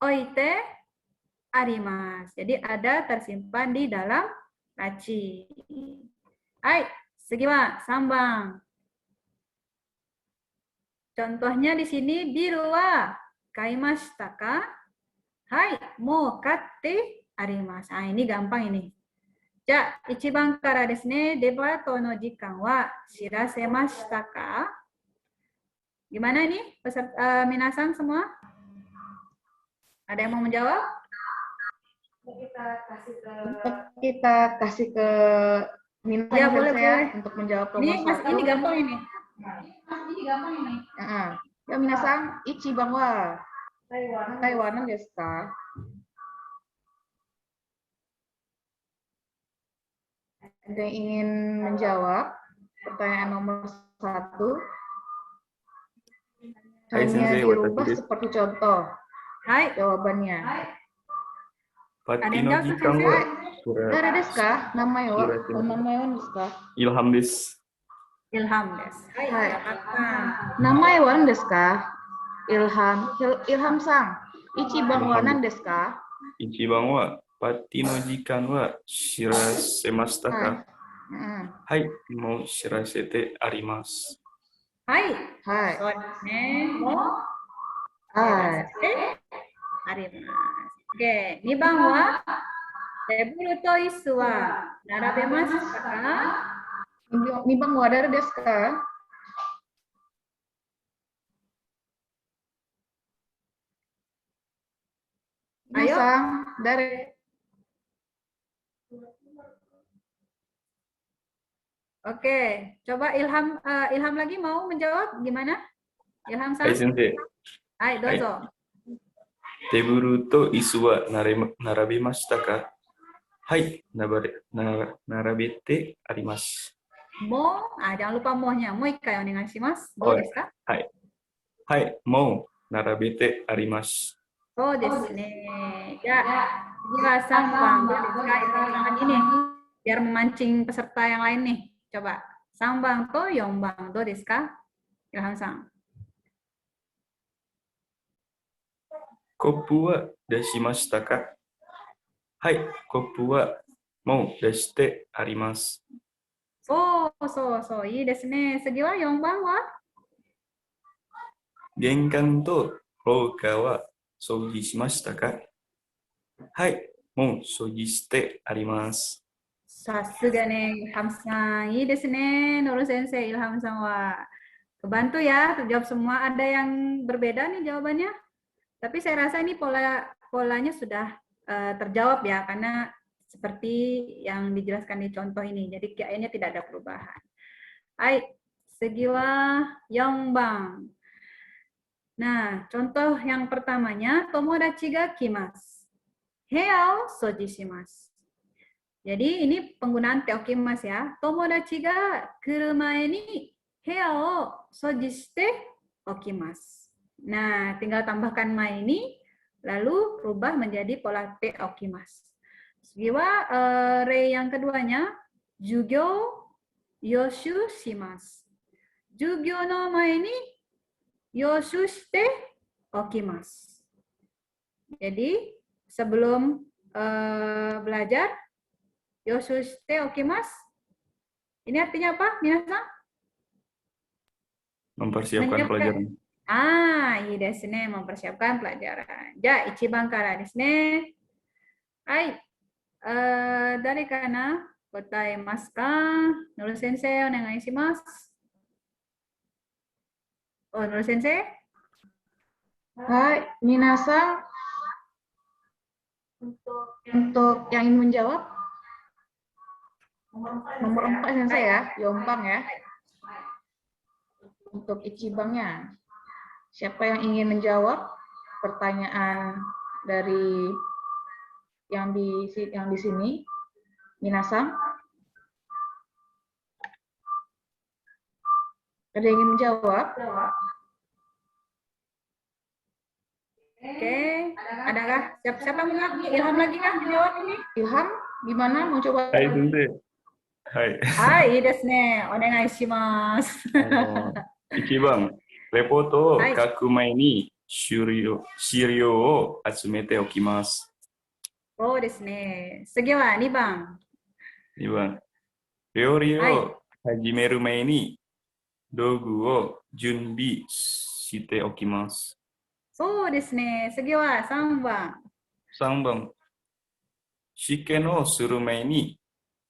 oite arimasu. Jadi ada tersimpan di dalam laci. Hai, segi wa sambang. Contohnya di sini biru wa kaimashita ka? Hai, mo katte arimasu. Ah, ini gampang ini. Ja, ichiban kara desu ne, debato no jikan wa shirasemashita ka? Gimana ini peserta minasan semua? Ada yang mau menjawab? Kita kasih ke minasan Ya, boleh. untuk menjawab Ini gampang ini. Ya, minasan, ichiban wa Taiwan desu ka? Ada yang ingin menjawab pertanyaan nomor 1? Hai, Hanya Sensei, dirubah watashi desu. seperti contoh Hai, jawabannya. Patti no jikan wa Dari desu ka? Namae wa desu ka? Ilham desu. Ilham desu. Hai, Namae wa desu ka? Ilham sang. Ichiban wa nan desu ka? Ichiban wa Patti no jikan wa shirasemashita ka? はい、もう知らせてあります。はい。はい。そうですね。もう、はい。あります。OK。2番は、テーブルと椅子は並べましたか？2番は誰ですか？皆さん、誰？Oke, coba Ilham Ilham lagi mau menjawab gimana? Ilham はい、 san? 先生。 Hai, dozo. テーブルと椅子は並べましたか？はい、並べてあります。 Mo, jangan lupa mo-nya. Mo ikai onegaishimasu. Dou desu ka? はい。はい、もう並べてあります。 So desu ne. Ya, ini lah sambang. Dou desu ka? Ilham lagi nih. Biar memancing peserta yang lain nih. Coba. Sambang to yombang. Dou desu ka? Ilham san. コップは出しましたか？はい、コップはもう出してあります。 そう。いいですね。次は4番は？玄関と廊下は掃除しましたか？はい、もう掃除してあります。 さすがね、Ilham san. Iya desu ne, Nurul Sensei Ilham san wa. Kebantu ya, terjawab semua. Ada yang berbeda nih jawabannya. Tapi saya rasa ini polanya sudah terjawab ya, karena seperti yang dijelaskan di contoh ini. Jadi kayaknya tidak ada perubahan. Hai, segiwa Yongbang. Nah, contoh yang pertamanya, tomodachi ga kimasu. Heya o soji shimasu. Jadi ini penggunaan teokimas ya. Tomodachi ga kuru mae ni heya o soji shite okimasu. Nah, tinggal tambahkan mae ini, lalu rubah menjadi pola teokimasu. Segiwa re yang keduanya, jugyo yoshu shimasu. Jugyo no mae ni yoshu shite okimasu. Jadi sebelum belajar, yoshu shite okimasu. Ini artinya apa, minasan? Mempersiapkan pelajaran. Iya desu ne, mempersiapkan pelajaran. Ja, ichiban kara desu ne. Hai. Dare kana kotaemasu ka? Nurul Sensei, onegai shimasu. Oh, Nurul Sensei? Hai, minasan. Untuk yang ingin menjawab, nomor 4 Sensei ya, Yombang ya. Untuk Ichibangnya. Siapa yang ingin menjawab pertanyaan dari yang di sini? Minasan? Ada yang ingin menjawab? Oke, adakah siapa Ilham lagi kah menjawab ini? Ilham, gimana? Mau coba? Hai, sensei. Hai. Hai, ii desu ne. Onegai shimasu. 1番、レポートを書く前に資料を集めておきます。 そうですね。次は2番。2番、料理を始める前に道具を準備しておきます。 そうですね。次は3番。 3番、試験をする前に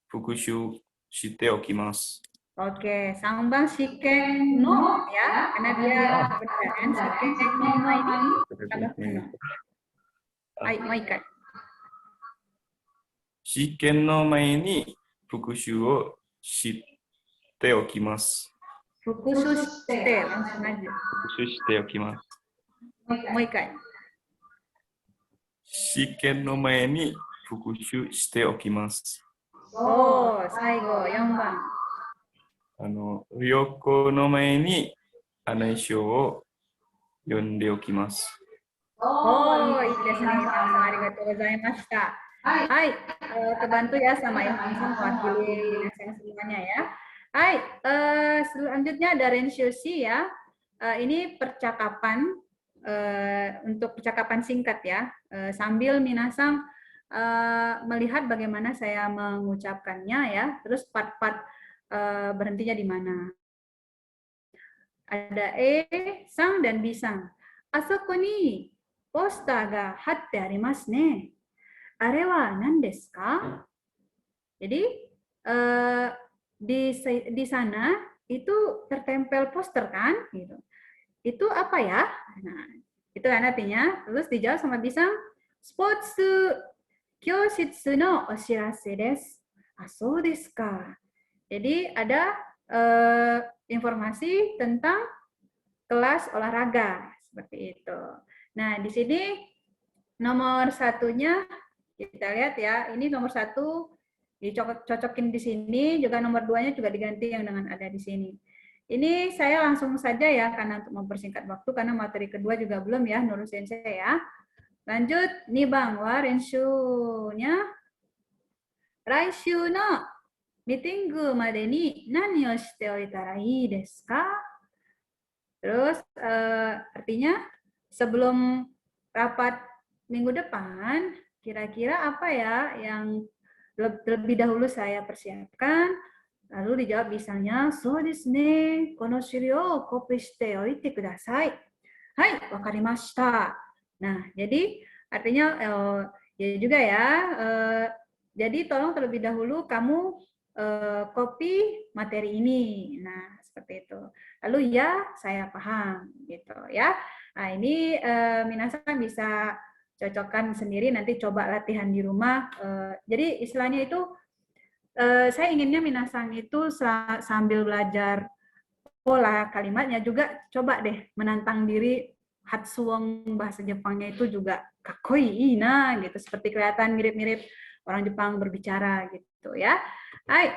復習しておきます。 Oke, sambang shiken no ya, karena dia perbedaan shiken no ini tambah kuno. Hai, mau ikat. 試験の前に復習をしておきます。 Fukusu shite, langsung aja. 復習しておきます。 Mau ikat. 試験の前に復習しておきます。 Oh, 最後4番。 旅行の前に案内書を読んでおきます。 Oh, iya desu ne. Arigatou gozaimashita. Hai, kebantu ya sama Ilham san mewakili yang semuanya ya. Hai, selanjutnya ada renshushi ya. Ini percakapan untuk percakapan singkat ya. Sambil minasang melihat bagaimana saya mengucapkannya ya, terus part-part berhentinya di mana. Ada sang dan bisang. Asoko ni poster ga hatte arimasu ne. Are wa nan desu ka? Jadi di sana itu tertempel poster kan, gitu. Itu apa ya? Nah, itu kan artinya. Terus dijawab sama bisang, sports kyoshitsu no oshirase desu. Ah, so desu ka. Jadi ada informasi tentang kelas olahraga seperti itu. Nah, di sini nomor satunya kita lihat ya, ini nomor 1 dicocokin di sini, juga nomor 2-nya juga diganti yang dengan ada di sini. Ini saya langsung saja ya, karena untuk mempersingkat waktu, karena materi kedua juga belum ya, Nurul Sensei ya. Lanjut, nibang wa renshu-nya. Raishu no meeting made ni nani o shite oitara ii desu ka? Terus artinya sebelum rapat minggu depan, kira-kira apa ya yang lebih dahulu saya persiapkan? Lalu dijawab misalnya, so desu ne, kono shiri o copy shite oite kudasai. Hai, wakarimashita. Nah, jadi artinya ya juga ya. Jadi tolong terlebih dahulu kamu copy materi ini. Nah, seperti itu. Lalu ya, saya paham gitu ya. Nah, ini minasan bisa cocokkan sendiri, nanti coba latihan di rumah. Jadi istilahnya itu saya inginnya minasan itu sambil belajar pola kalimatnya juga coba deh menantang diri. Hatsuwon bahasa Jepangnya itu juga kakoi ina gitu, seperti kelihatan mirip-mirip orang Jepang berbicara gitu ya. Hai.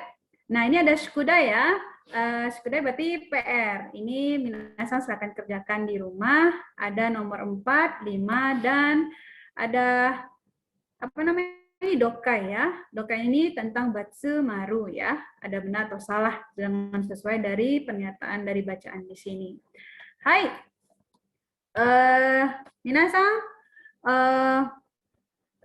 Nah, ini ada shukudai ya. Shukudai berarti PR. Ini minasan silakan kerjakan di rumah. Ada nomor 4, 5 dan ada apa namanya? Ini dokai ya. Dokai ini tentang batsu maru ya. Ada benar atau salah dengan sesuai dari pernyataan dari bacaan di sini. Hai. Minasan,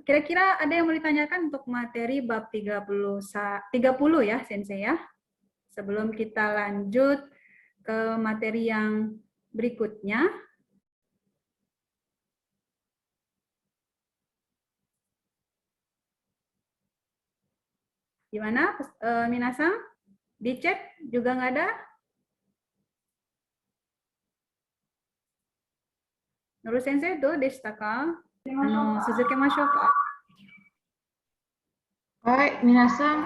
kira-kira ada yang mau ditanyakan untuk materi bab 30 ya, Sensei ya? Sebelum kita lanjut ke materi yang berikutnya. Gimana, minasan? Di chat juga nggak ada? Nurul Sensei, do deshita ka? Suzukemashou ka? Baik, minasan,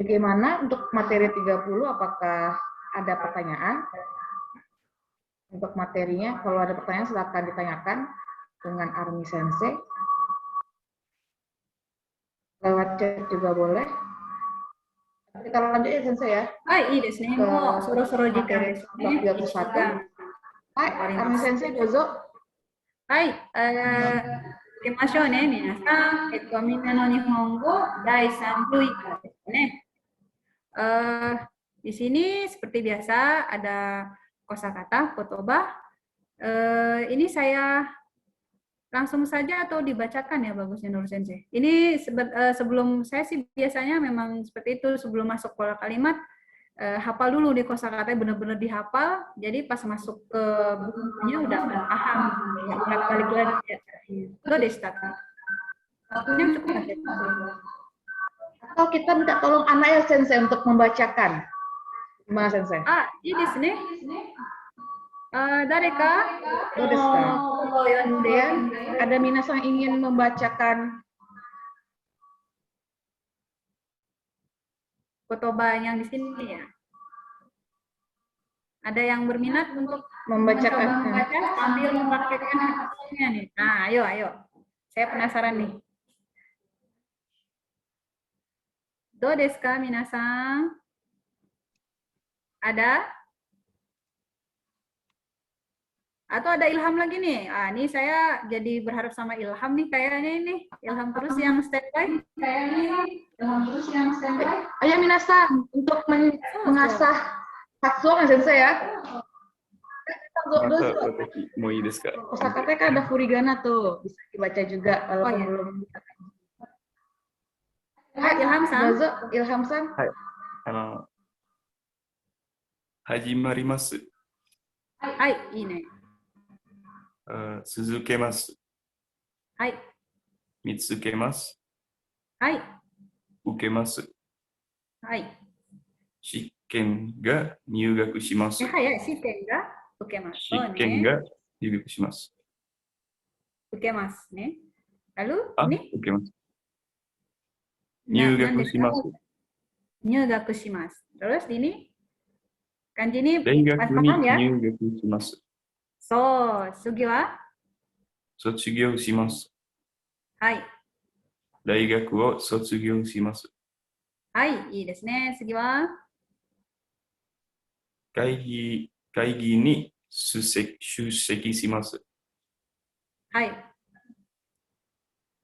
bagaimana untuk materi 30? Apakah ada pertanyaan? Untuk materinya, kalau ada pertanyaan silakan ditanyakan dengan Armi Sensei. Lewat chat juga boleh. Kita lanjut ya, Sensei ya. Hai, ii desu ne. Mo soro-soro jikan desu ne. 31. Hai, Armi Sensei, dozo. Hai, 行きましょうね、皆さん。みんなの日本語第3部以下ですね。Di sini seperti biasa ada kosakata, kotoba. Ini saya langsung saja atau dibacakan ya bagusnya Nur Sensei. Ini sebelum saya sih biasanya memang seperti itu, sebelum masuk pola kalimat hafal dulu di kosakatanya, benar-benar dihafal. Jadi pas masuk ke bukunya udah paham, nggak balik lagi. Itu deshita ka? Waktunya cukup aja. Atau kita minta tolong anak ya, Sensei, untuk membacakan. Gimana, Sensei? Ii desu ne. Dareka? Ada minasan yang ingin membacakan kotoba yang di sini ya. Ada yang berminat untuk membacakan membaca sambil mempraktekkan hasilnya nih. Nah, ayo. Saya penasaran nih. Do desu ka, minasan? Ada? Atau ada Ilham lagi nih? Ini saya jadi berharap sama Ilham nih kayaknya ini. Ilham terus yang standby. Ayo minasan untuk mengasah Hatsuwon Sensei ya. Mata watashi mo ii desu ka? Kosakatanya kan ada furigana tuh, bisa dibaca juga walaupun ya. belum. Ilham-san. Dozo, Ilham-san. Hai. 始まります。はい、いいね。続けます。はい、見つけます。はい、受けます。はい。試験が入学します。はい、試験が受けます。試験が入学します。受けますね。Lalu, あ、 ini? 受けます。入学します。入学します。Terus ini? Kanji ini 大学 pas に paham ya? 入学します。 So, sugi wa? 卒業します。はい。大学を卒業します。はい、いいですね。次は会議に出席します。はい。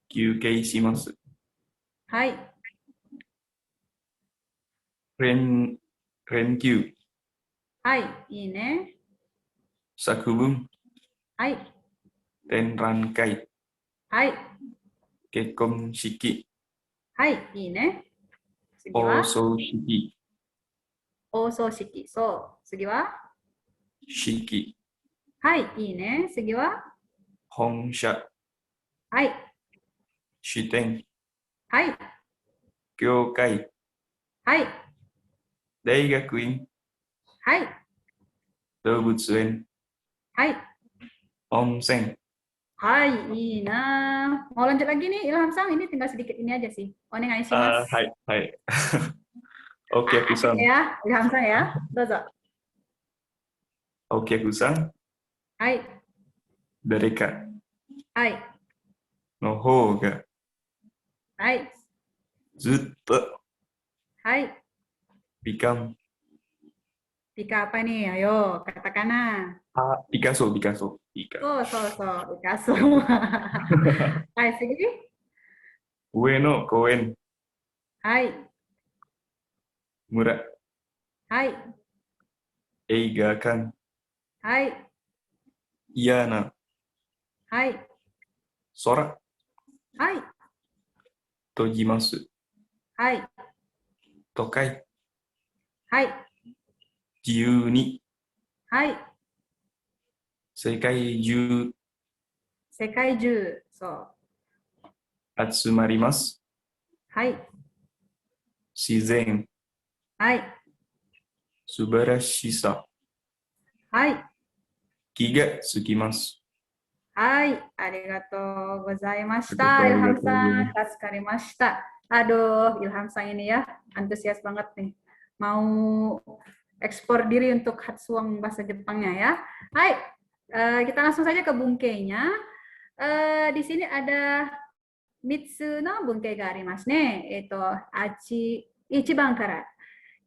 休憩します。はい。連休、はい、いいね。作文、はい。展覧会、はい。結婚式、はい、いいね。次放は送式、放送式。そう。次は式、はい、いいね。次は本社、はい。支店、はい。協会、はい。大学院、はい。動物園、はい。温泉。Hai, Ina. Mau lanjut lagi nih, Ilham Sang. Ini tinggal sedikit ini aja sih. Onegaishimasu. はい、はい。お客さん、 Ya, Ilham Sang ya. Dozo. お客さん、 Hai. 誰か Hai. の方が Hai. ずっと Hai. become Pika apa nih? Ayo, katakan nah. ピカソ。So, Picasso. Hai, sige. 上野公園、 Hai. 村、 Hai. 映画館、 Hai. 嫌な Hai. 空、 Hai. 閉じます。 Hai. 都会、 Hai. 自由に、 Hai. 世界中 Sekaiju. So. 集まります。 Hai. 自然、 Hai. 素晴らしさ、 Hai. 気がつきます。Hai, arigatou gozaimashita, Arigatou Ilham Sang. gozaimashita. Tatsukarimashita. Aduh, Ilham Sang ini ya, antusias banget nih. Mau ekspor diri untuk Hatsuang bahasa Jepangnya ya. Hai, kita langsung saja ke bungkeinya. Di sini ada Mitsu no bunkei ga arimasu ne. Ichiban kara.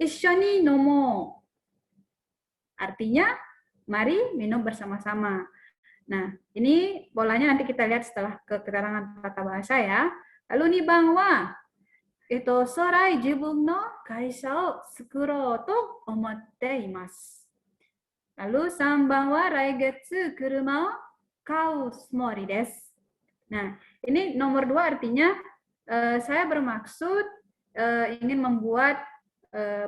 Issho ni nomo. Artinya, mari minum bersama-sama. Nah, ini polanya nanti kita lihat setelah keterangan tata bahasa ya. Lalu 2番は、将来自分の会社を作ろうと思っています。Lalu 3番は、来月車を買うつもりです。Nah, ini nomor 2 artinya saya bermaksud ingin membuat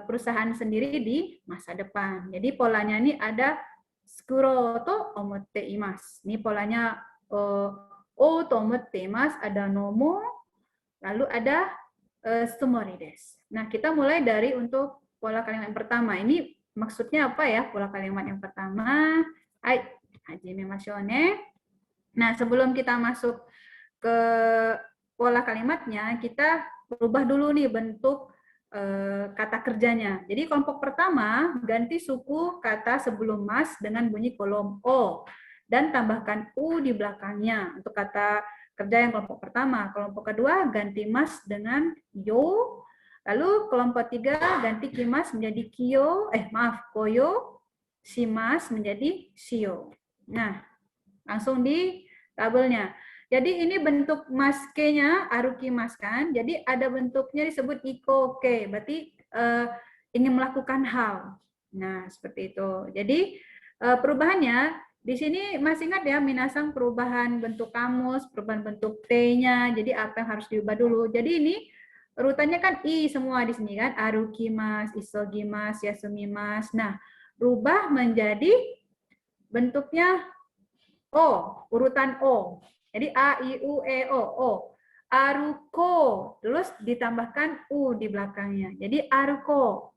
perusahaan sendiri di masa depan. Jadi polanya ini ada Skuro to omotte imasu. Ini polanya o to omotte imasu, ada nomo, lalu ada tsumori desu. Nah, kita mulai dari untuk pola kalimat yang pertama. Ini maksudnya apa ya pola kalimat yang pertama? Hai, hajimemashou ne. Nah, sebelum kita masuk ke pola kalimatnya, kita berubah dulu nih bentuk kata kerjanya. Jadi kelompok pertama ganti suku kata sebelum mas dengan bunyi kolom o dan tambahkan u di belakangnya untuk kata kerja yang kelompok pertama. Kelompok kedua ganti mas dengan yo. Lalu kelompok 3 ganti kimas menjadi koyo, shimas menjadi shio. Nah, langsung di tabelnya. Jadi ini bentuk maske-nya, aruki mas kan. Jadi ada bentuknya disebut ikoke, berarti ingin melakukan hal. Nah, seperti itu. Jadi Perubahannya di sini masih ingat ya, minasang perubahan bentuk kamus, perubahan bentuk T-nya. Jadi apa yang harus diubah dulu? Jadi ini urutannya kan I semua di sini kan, arukimas, isogimas, yasumimas. Nah, rubah menjadi bentuknya O, urutan O. Jadi A, I, U, E, O. Aruko, terus ditambahkan U di belakangnya. Jadi aruko.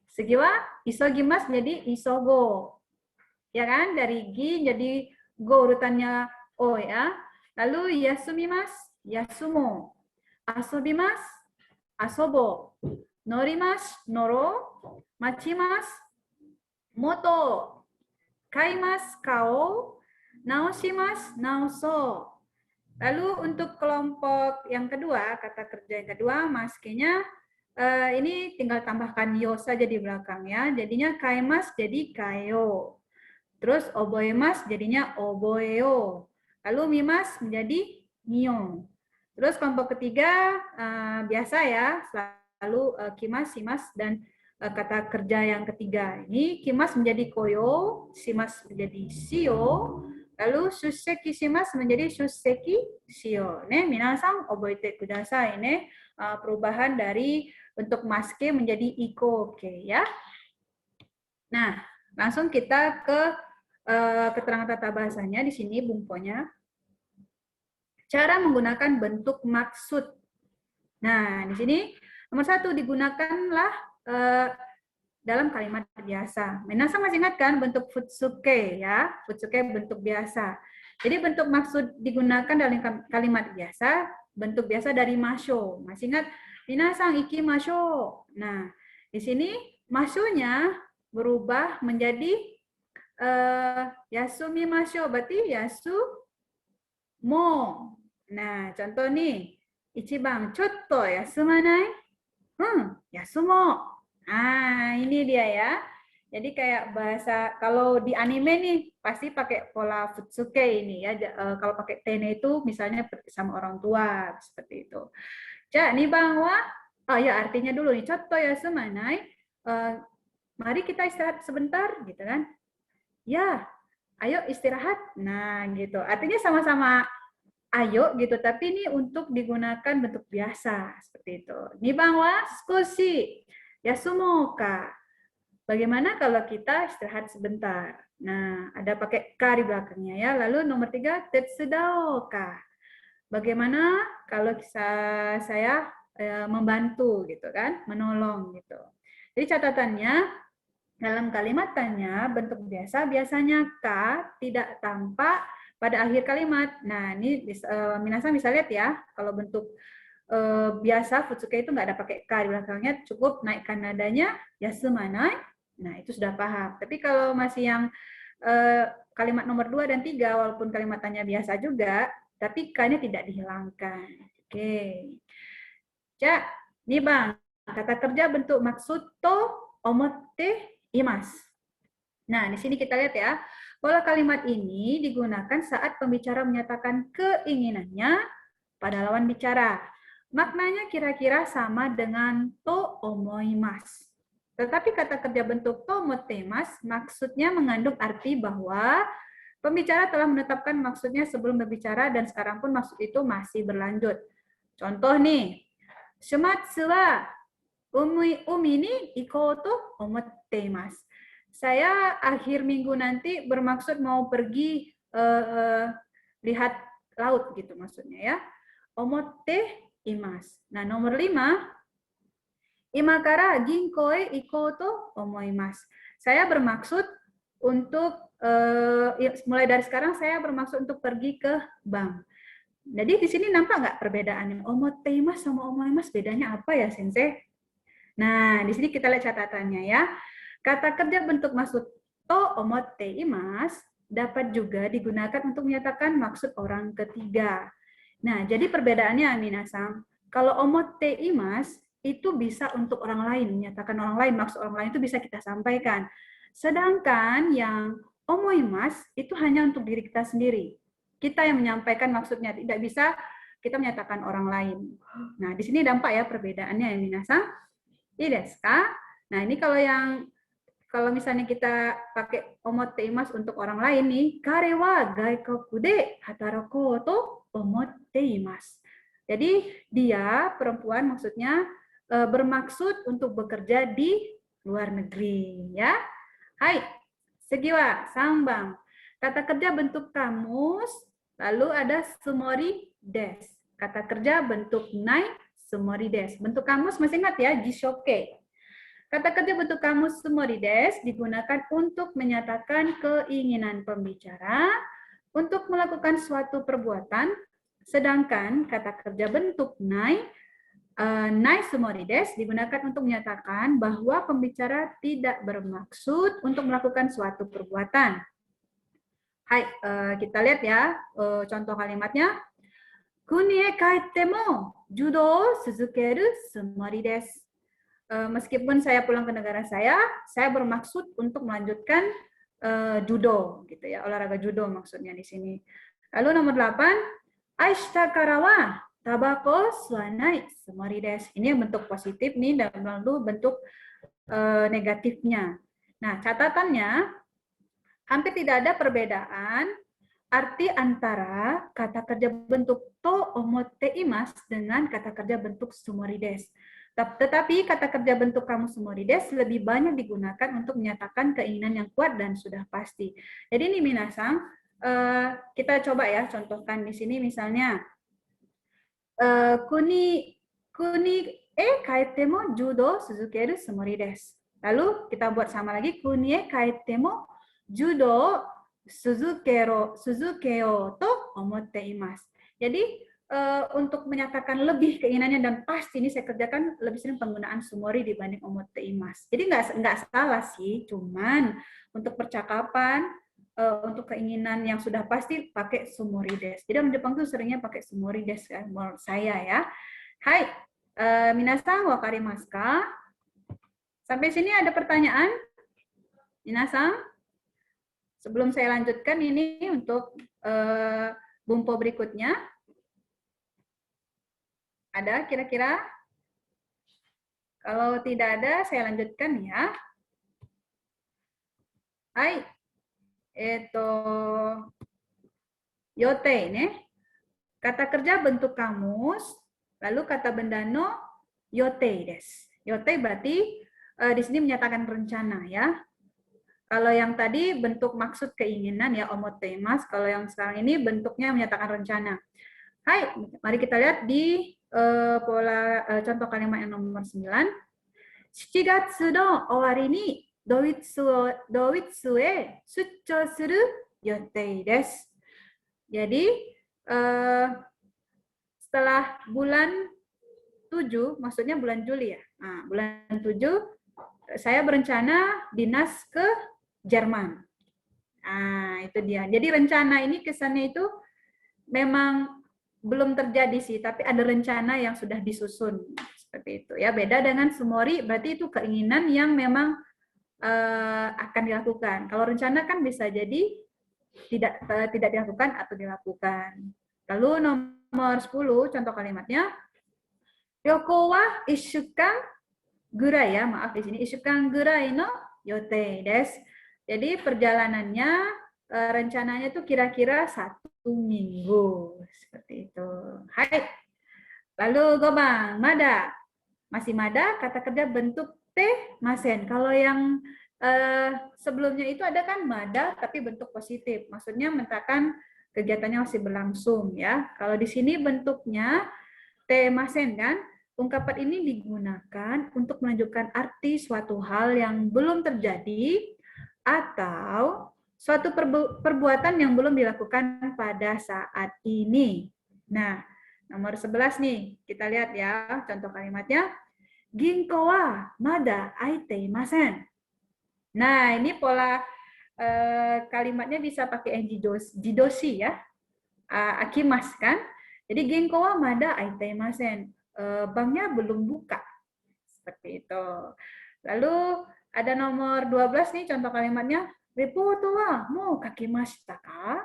Segi wa isogimas jadi isogo. Ya kan? Dari gi jadi go urutannya O ya. Lalu yasumimas, yasumo. Asobimas, asobo. Norimas, noro. Machimas, moto. Kaimas, kao. Naoshimas, naoso. Lalu untuk kelompok yang kedua, kata kerja yang kedua, maskenya ini tinggal tambahkan yo saja di belakang ya. Jadinya kaimas jadi kayo. Terus oboemas jadinya oboeo. Lalu mimas menjadi mio. Terus kelompok ketiga biasa ya, selalu kimas, simas, dan kata kerja yang ketiga. Ini kimas menjadi koyo, simas menjadi sio, lalu suseki simas menjadi suseki sio. Minasang oboite kudasai. Perubahan dari bentuk maske menjadi ikoke ya. Nah, langsung kita ke keterangan tata bahasanya di sini bungponya. Cara menggunakan bentuk maksud. Nah, di sini nomor 1 digunakanlah dalam kalimat biasa. Minasang masih ingat kan bentuk futsuke ya? Futsuke bentuk biasa. Jadi bentuk maksud digunakan dalam kalimat biasa, bentuk biasa dari masho. Masih ingat? Minasang ikimasho. Nah, di sini masho-nya berubah menjadi yasumimasho, berarti yasu mo. Nah, contoh nih, ichiban chotto yasumanai? Yasumo. Nah, ini dia ya. Jadi kayak bahasa, kalau di anime nih, pasti pakai pola futsuke ini ya. Kalau pakai tene itu misalnya sama orang tua, seperti itu. Ja, nih Bang wa, oh ya artinya dulu nih, chotto yasumanai, mari kita istirahat sebentar, gitu kan. Ya, ayo istirahat. Nah, gitu. Artinya sama-sama ayo gitu, tapi ini untuk digunakan bentuk biasa seperti itu. Nibang wa skoshi yasumo ka. Bagaimana kalau kita istirahat sebentar? Nah, ada pakai ka di belakangnya ya. Lalu nomor 3 tetsudao ka. Bagaimana kalau saya membantu gitu kan, menolong gitu. Jadi catatannya dalam kalimat tanya bentuk biasa biasanya ka tidak tampak pada akhir kalimat. Nah, ini minasang bisa lihat ya, kalau bentuk biasa futsuke itu nggak ada pakai ka di belakangnya, cukup naikkan nadanya yasumanai. Nah, itu sudah paham. Tapi kalau masih yang kalimat nomor 2 dan 3, walaupun kalimat tanya biasa juga, tapi ka-nya tidak dihilangkan. Oke. Ja, nih Bang, kata kerja bentuk maksud to omotte imas. Nah, di sini kita lihat ya, pola kalimat ini digunakan saat pembicara menyatakan keinginannya pada lawan bicara. Maknanya kira-kira sama dengan to omoimasu. Tetapi kata kerja bentuk to omotteimasu maksudnya mengandung arti bahwa pembicara telah menetapkan maksudnya sebelum berbicara dan sekarang pun maksud itu masih berlanjut. Contoh nih, shumatsu wa umi ni ikou to omotteimasu. Saya akhir minggu nanti bermaksud mau pergi lihat laut gitu maksudnya ya. Omotte imasu. Nah, nomor 5, imakara ginkoe ikou to omoimasu. Saya bermaksud untuk mulai dari sekarang saya bermaksud untuk pergi ke bank. Jadi di sini nampak nggak perbedaannya? Omotteimasu sama omoimasu bedanya apa ya, Sensei? Nah, di sini kita lihat catatannya ya. Kata kerja bentuk maksud to omotteimasu dapat juga digunakan untuk menyatakan maksud orang ketiga. Nah, jadi perbedaannya minasang, kalau omotteimasu itu bisa untuk orang lain, menyatakan orang lain, maksud orang lain itu bisa kita sampaikan. Sedangkan yang omoimasu itu hanya untuk diri kita sendiri. Kita yang menyampaikan maksudnya, tidak bisa kita menyatakan orang lain. Nah, di sini dampak ya perbedaannya ya minasang. Iya desu ka? Nah, ini kalau yang kalau misalnya kita pakai omotteimasu untuk orang lain nih, kare wa gaikoku de hatarakou to omotteimasu. Jadi dia perempuan maksudnya bermaksud untuk bekerja di luar negeri, ya. Hai, segi wa 3番. Kata kerja bentuk kamus, lalu ada sumori des. Kata kerja bentuk nai, sumori des. Bentuk kamus masih ingat ya, jishoke. Kata kerja bentuk kamus sumori des digunakan untuk menyatakan keinginan pembicara untuk melakukan suatu perbuatan, sedangkan kata kerja bentuk nai sumori des digunakan untuk menyatakan bahwa pembicara tidak bermaksud untuk melakukan suatu perbuatan. Hai, kita lihat ya contoh kalimatnya. Kunie kaete mo judo o suzukeru sumori desu. Meskipun saya pulang ke negara saya bermaksud untuk melanjutkan judo, gitu ya, olahraga judo maksudnya di sini. Lalu nomor 8, aishita kara wa tabako suanai sumori desu. Ini yang bentuk positif nih, dan lalu bentuk negatifnya. Nah, catatannya hampir tidak ada perbedaan arti antara kata kerja bentuk to omotteimasu dengan kata kerja bentuk sumori desu. Tetapi kata kerja bentuk kamu sumori desu lebih banyak digunakan untuk menyatakan keinginan yang kuat dan sudah pasti. Jadi ini minasang, kita coba ya contohkan di sini misalnya kuni kaete mo judo suzukeru sumori desu. Lalu kita buat sama lagi, kuni kaete mo judo suzukeo to omotteimasu. Jadi untuk menyatakan lebih keinginannya dan pasti ini saya kerjakan lebih sering penggunaan sumori dibanding omotteimasu. Jadi nggak salah sih, cuman untuk percakapan untuk keinginan yang sudah pasti pakai sumori desu. Jadi orang Jepang tuh seringnya pakai sumori desu kan, menurut saya ya. Hai, minasan wakarimasu ka? Sampai sini ada pertanyaan? Minasan? Sebelum saya lanjutkan ini untuk bumpo berikutnya. Ada kira-kira? Kalau tidak ada, saya lanjutkan ya. Hai. Yote ne. Kata kerja bentuk kamus, lalu kata benda no yote desu. Yote berarti di sini menyatakan rencana ya. Kalau yang tadi bentuk maksud keinginan ya omotteimasu, kalau yang sekarang ini bentuknya menyatakan rencana. Hai, mari kita lihat di pola contoh kalimat yang nomor 9. 7月の終わりにドイツへ出張する予定です。Jadi setelah bulan 7, maksudnya bulan Juli ya. Nah, bulan 7 saya berencana dinas ke Jerman. Nah, itu dia. Jadi rencana ini kesannya itu memang belum terjadi sih, tapi ada rencana yang sudah disusun seperti itu ya. Beda dengan sumori, berarti itu keinginan yang memang akan dilakukan. Kalau rencana kan bisa jadi tidak dilakukan atau dilakukan. Lalu nomor 10 contoh kalimatnya. Ryoko wa 1週間ぐらい ya, maaf di sini 1週間ぐらいの予定です. Jadi perjalanannya rencananya itu kira-kira 1 minggu seperti itu. Hai. Lalu gobang, mada. Masih mada, kata kerja bentuk te masen. Kalau yang sebelumnya itu ada kan mada tapi bentuk positif. Maksudnya menyatakan kegiatannya masih berlangsung ya. Kalau di sini bentuknya te masen kan. Ungkapan ini digunakan untuk menunjukkan arti suatu hal yang belum terjadi atau suatu perbuatan yang belum dilakukan pada saat ini. Nah, nomor 11 nih, kita lihat ya contoh kalimatnya. Ginko wa mada aite imasen. Nah, ini pola kalimatnya bisa pakai jidoshi ya. Akimas kan. Jadi ginko wa mada aite imasen. Banknya belum buka. Seperti itu. Lalu ada nomor 12 nih contoh kalimatnya. Reporto wa mo kakimashita ka?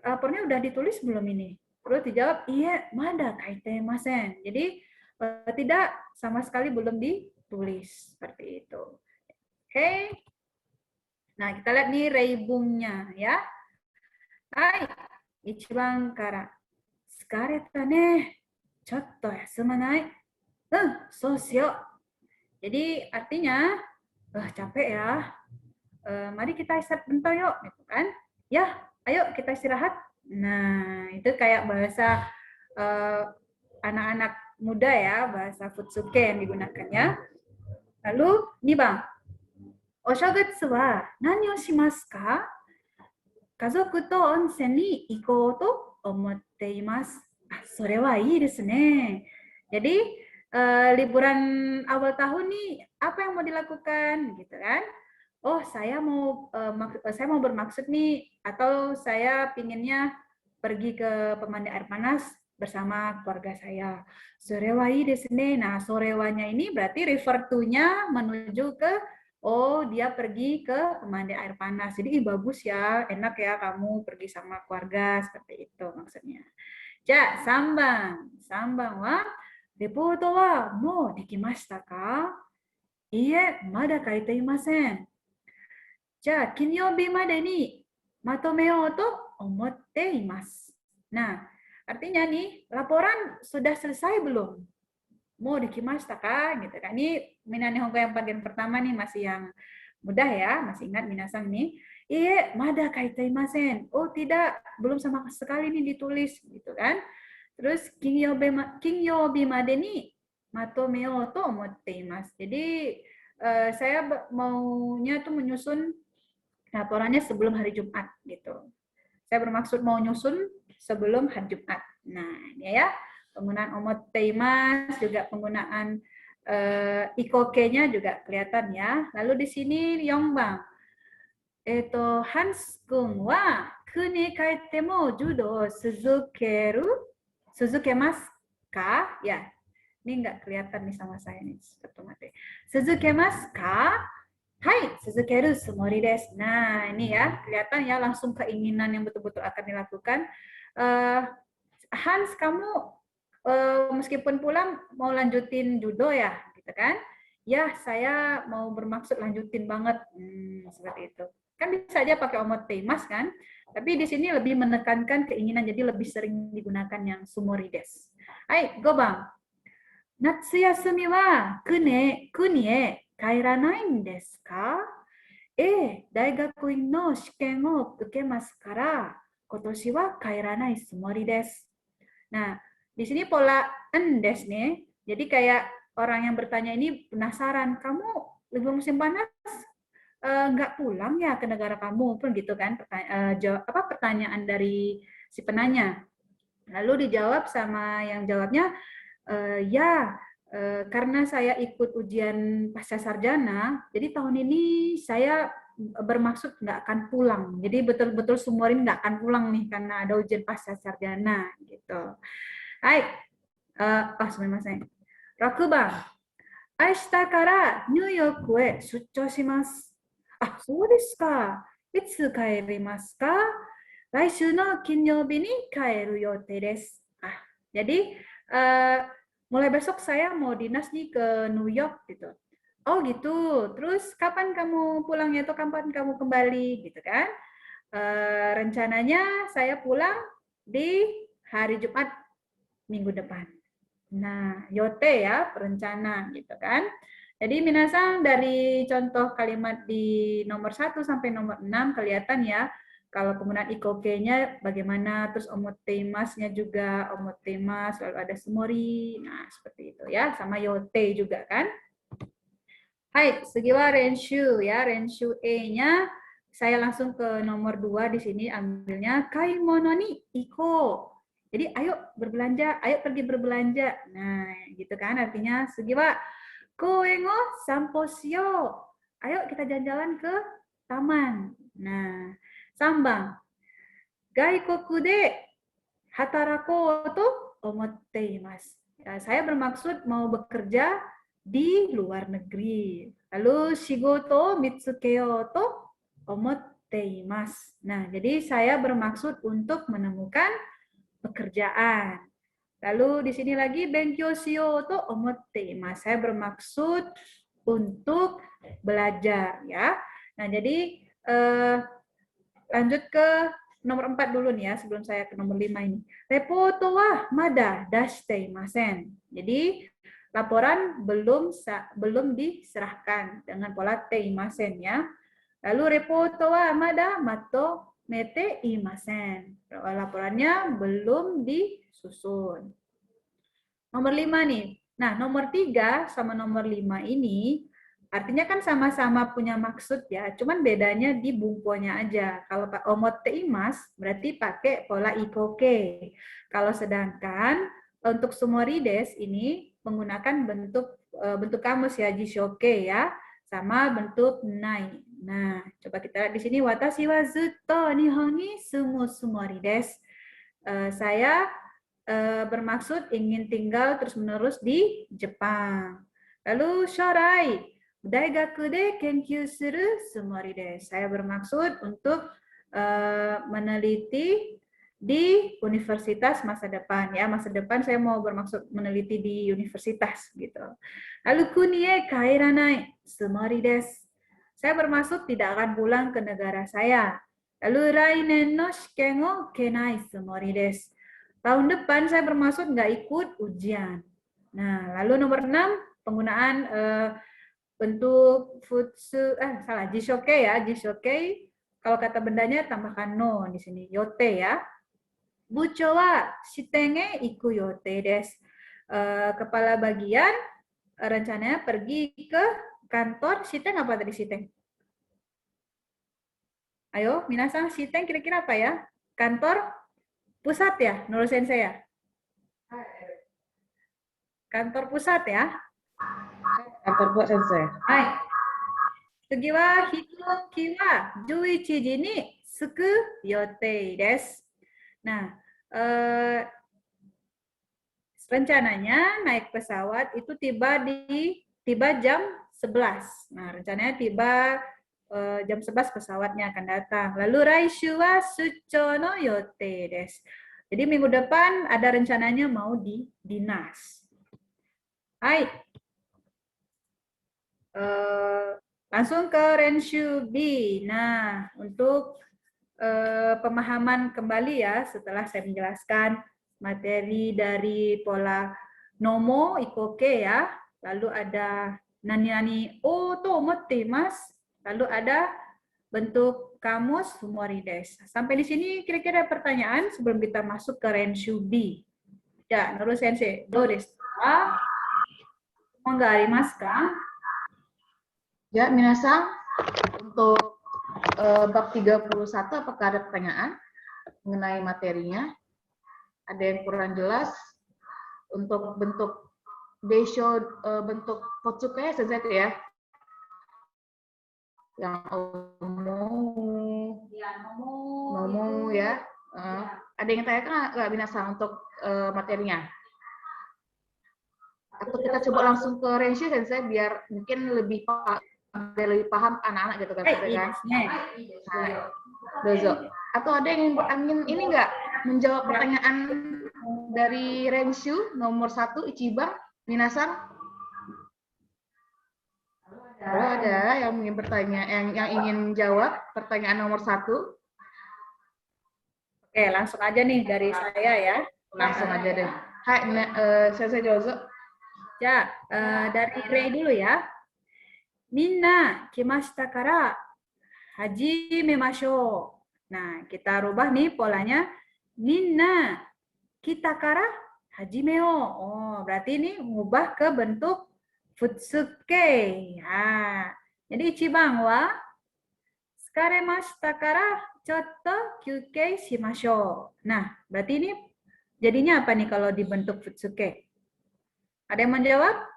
Lapornya udah ditulis belum ini? Terus dijawab, iya, mada kaitemasen. Jadi tidak, sama sekali belum ditulis. Seperti itu. Oke. Nah, kita lihat nih reibungnya ya. Hai, ichiban kara. Tsukareta ne. Chotto yasumanai. So shio. Jadi artinya, capek ya. Mari kita istirahat bentar yuk, gitu kan? Ya, ayo kita istirahat. Nah, itu kayak bahasa anak-anak muda ya, bahasa Futsuke yang digunakannya. Lalu, 2番. お正月は何をしますか? 家族と温泉に行こうと思っています。それはいいですね. Jadi, liburan awal tahun nih, apa yang mau dilakukan, gitu kan? Oh, saya mau bermaksud nih, atau saya pinginnya pergi ke pemandian air panas bersama keluarga saya. Sorewai desu ne. Nah, sorewanya ini berarti refer to-nya menuju ke dia pergi ke pemandian air panas. Jadi bagus ya, enak ya kamu pergi sama keluarga, seperti itu maksudnya. Ja, sambang. Sambang wa reporto wa mou dekimashita ka? Iie, mada kaite imasen. Ja, kinyoubi made ni matomeo to omotte imasu. Nah, artinya nih, laporan sudah selesai belum? Mau dikimashita ka? Gitu kan. Ini Minane Hongo yang bagian pertama nih masih yang mudah ya, masih ingat minasan nih. Iye, mada kaite imasen. Oh, tidak, belum sama sekali nih ditulis gitu kan. Terus kinyoubi made ni matomeo to omotte imasu. Jadi saya maunya tuh menyusun laporannya sebelum hari Jumat gitu. Saya bermaksud mau nyusun sebelum hari Jumat. Nah, ini ya, penggunaan omotteimasu, juga penggunaan ikoke-nya juga kelihatan ya. Lalu di sini Yongbang. Hans-kun wa kuni kaete mo judo suzukemasu ka? Ya, ini nggak kelihatan nih sama saya nih. Suzukemasu ka? Hai, suzukeru tsumori desu. Nah, ini ya, kelihatan ya langsung keinginan yang betul-betul akan dilakukan. Hans, kamu meskipun pulang mau lanjutin judo ya, gitu kan? Ya, saya mau bermaksud lanjutin banget. Seperti itu. Kan bisa aja pakai omotteimasu kan? Tapi di sini lebih menekankan keinginan, jadi lebih sering digunakan yang tsumori desu. Hai, 5番. Natsuyasumi wa kuni e 帰らないんですか? 大学院の試験を受けますから、今年は帰らないつもりです. Nah, di sini pola endes nih. Jadi kayak orang yang bertanya ini penasaran, kamu libur musim panas nggak pulang ya ke negara kamu? Pun gitu kan pertanyaan dari si penanya. Lalu dijawab sama yang jawabnya, ya, karena saya ikut ujian pasca sarjana, jadi tahun ini saya bermaksud nggak akan pulang. Jadi betul-betul sumorin nggak akan pulang nih karena ada ujian pasca sarjana gitu. Hai, sumimasen. 6番. 明日からニューヨークへ出張します。そうですか。いつ帰りますか? 来週の金曜日に帰る予定です. Jadi mulai besok saya mau dinas nih ke New York gitu. Oh gitu. Terus kapan kamu pulangnya atau kapan kamu kembali gitu kan? Rencananya saya pulang di hari Jumat minggu depan. Nah, yote ya, perencana gitu kan. Jadi minasan dari contoh kalimat di nomor 1 sampai nomor 6 kelihatan ya. Kalau penggunaan ikoke-nya bagaimana, terus omotteimasu-nya juga omotteimasu, lalu ada tsumori. Nah, seperti itu ya, sama yote juga kan. Hai, segi wa renshu ya, renshu E-nya saya langsung ke nomor 2 di sini ambilnya kaimono ni iko. Jadi ayo berbelanja, ayo pergi berbelanja. Nah, gitu kan artinya segi wa koen o sanpo shiyou. Ayo kita jalan-jalan ke taman. Nah, sambang. Gaikoku de hatarakou to omotte imasu. Saya bermaksud mau bekerja di luar negeri. Lalu shigoto mitsukeo to omotte imasu. Nah, jadi saya bermaksud untuk menemukan pekerjaan. Lalu di sini lagi benkyou shiyou to omotte imasu. Saya bermaksud untuk belajar ya. Nah, jadi lanjut ke nomor 4 dulu nih ya, sebelum saya ke nomor 5 ini. Reporto wa mada dashite imasen. Jadi laporan belum diserahkan dengan pola teimasen ya. Lalu reporto wa mada matomete imasen. Laporannya belum disusun. Nomor 5 nih. Nah, nomor 3 sama nomor 5 ini artinya kan sama-sama punya maksud ya, cuman bedanya di bumponya aja. Kalau Pak omote imas berarti pakai pola ikoke. Kalau sedangkan untuk sumorides ini menggunakan bentuk kamus ya, jishoke ya, sama bentuk nai. Nah, coba kita lihat di sini, watashi wa zutto nihon ni sumorides. Saya bermaksud ingin tinggal terus-menerus di Jepang. Lalu shorai, daigaku de kenkyū suru tsumori desu. Saya bermaksud untuk meneliti di universitas masa depan ya. Masa depan saya mau bermaksud meneliti di universitas gitu. Lalu kunie kairanai tsumori desu. Saya bermaksud tidak akan pulang ke negara saya. Lalu rainen no shiken o kenai tsumori desu. Tahun depan saya bermaksud nggak ikut ujian. Nah, lalu nomor 6, penggunaan bentuk jishoke ya, jishoke. Kalau kata bendanya tambahkan no di sini, yote ya. Bucho wa shiten e iku yote desu. Kepala bagian rencananya pergi ke kantor. Shiten apa tadi shiten? Ayo, minasan, shiten kira-kira apa ya? Kantor pusat ya, menurut sensei ya? Kantor pusat ya? Kantor buat sensei. Hai. Tsugi wa hitoki wa 11 ji ni tsuku yotei desu. Nah, rencananya naik pesawat itu tiba jam 11. Nah, rencananya tiba jam 11 pesawatnya akan datang. Lalu raishu wa sucho no yotei desu. Jadi minggu depan ada rencananya mau di dinas. Hai. Langsung ke Renshu B. Nah, untuk pemahaman kembali ya setelah saya menjelaskan materi dari pola nomo ikoke ya. Lalu ada nani-nani o to omotte imasu. Lalu ada bentuk kamus sumorides. Sampai di sini kira-kira ada pertanyaan sebelum kita masuk ke Renshu B. Ya, menurut sensei, do desu ka? Monggo arimasu ka? Ya, minasan, untuk bab 31 apakah ada pertanyaan mengenai materinya? Ada yang kurang jelas? Untuk bentuk deisho, bentuk potsuke sensei ya? Yang nomo ya. Ada yang tanyakan nggak minasan untuk materinya? Atau kita coba langsung ke Renshu sensei biar mungkin lebih paham anak-anak gitu kan, kan? Nah, dozo. Atau ada yang ingin ini nggak menjawab pertanyaan dari Renshu nomor 1 Ichiban, minasan? Kalau ada yang ingin bertanya, yang ingin menjawab pertanyaan nomor 1? Oke, langsung aja nih dari saya ya. Langsung aja deh. Hai, sensei dozo. Ya, dari Rei dulu ya. Minna kimashita kara hajimemashou. Nah, kita rubah nih polanya. Minna kita kara hajimeo. Oh, berarti ini mengubah ke bentuk futsuke. Ya. Jadi ichiban wa tsukaremashita kara chotto kyukei shimashou. Nah, berarti ini jadinya apa nih kalau dibentuk futsuke? Ada yang menjawab?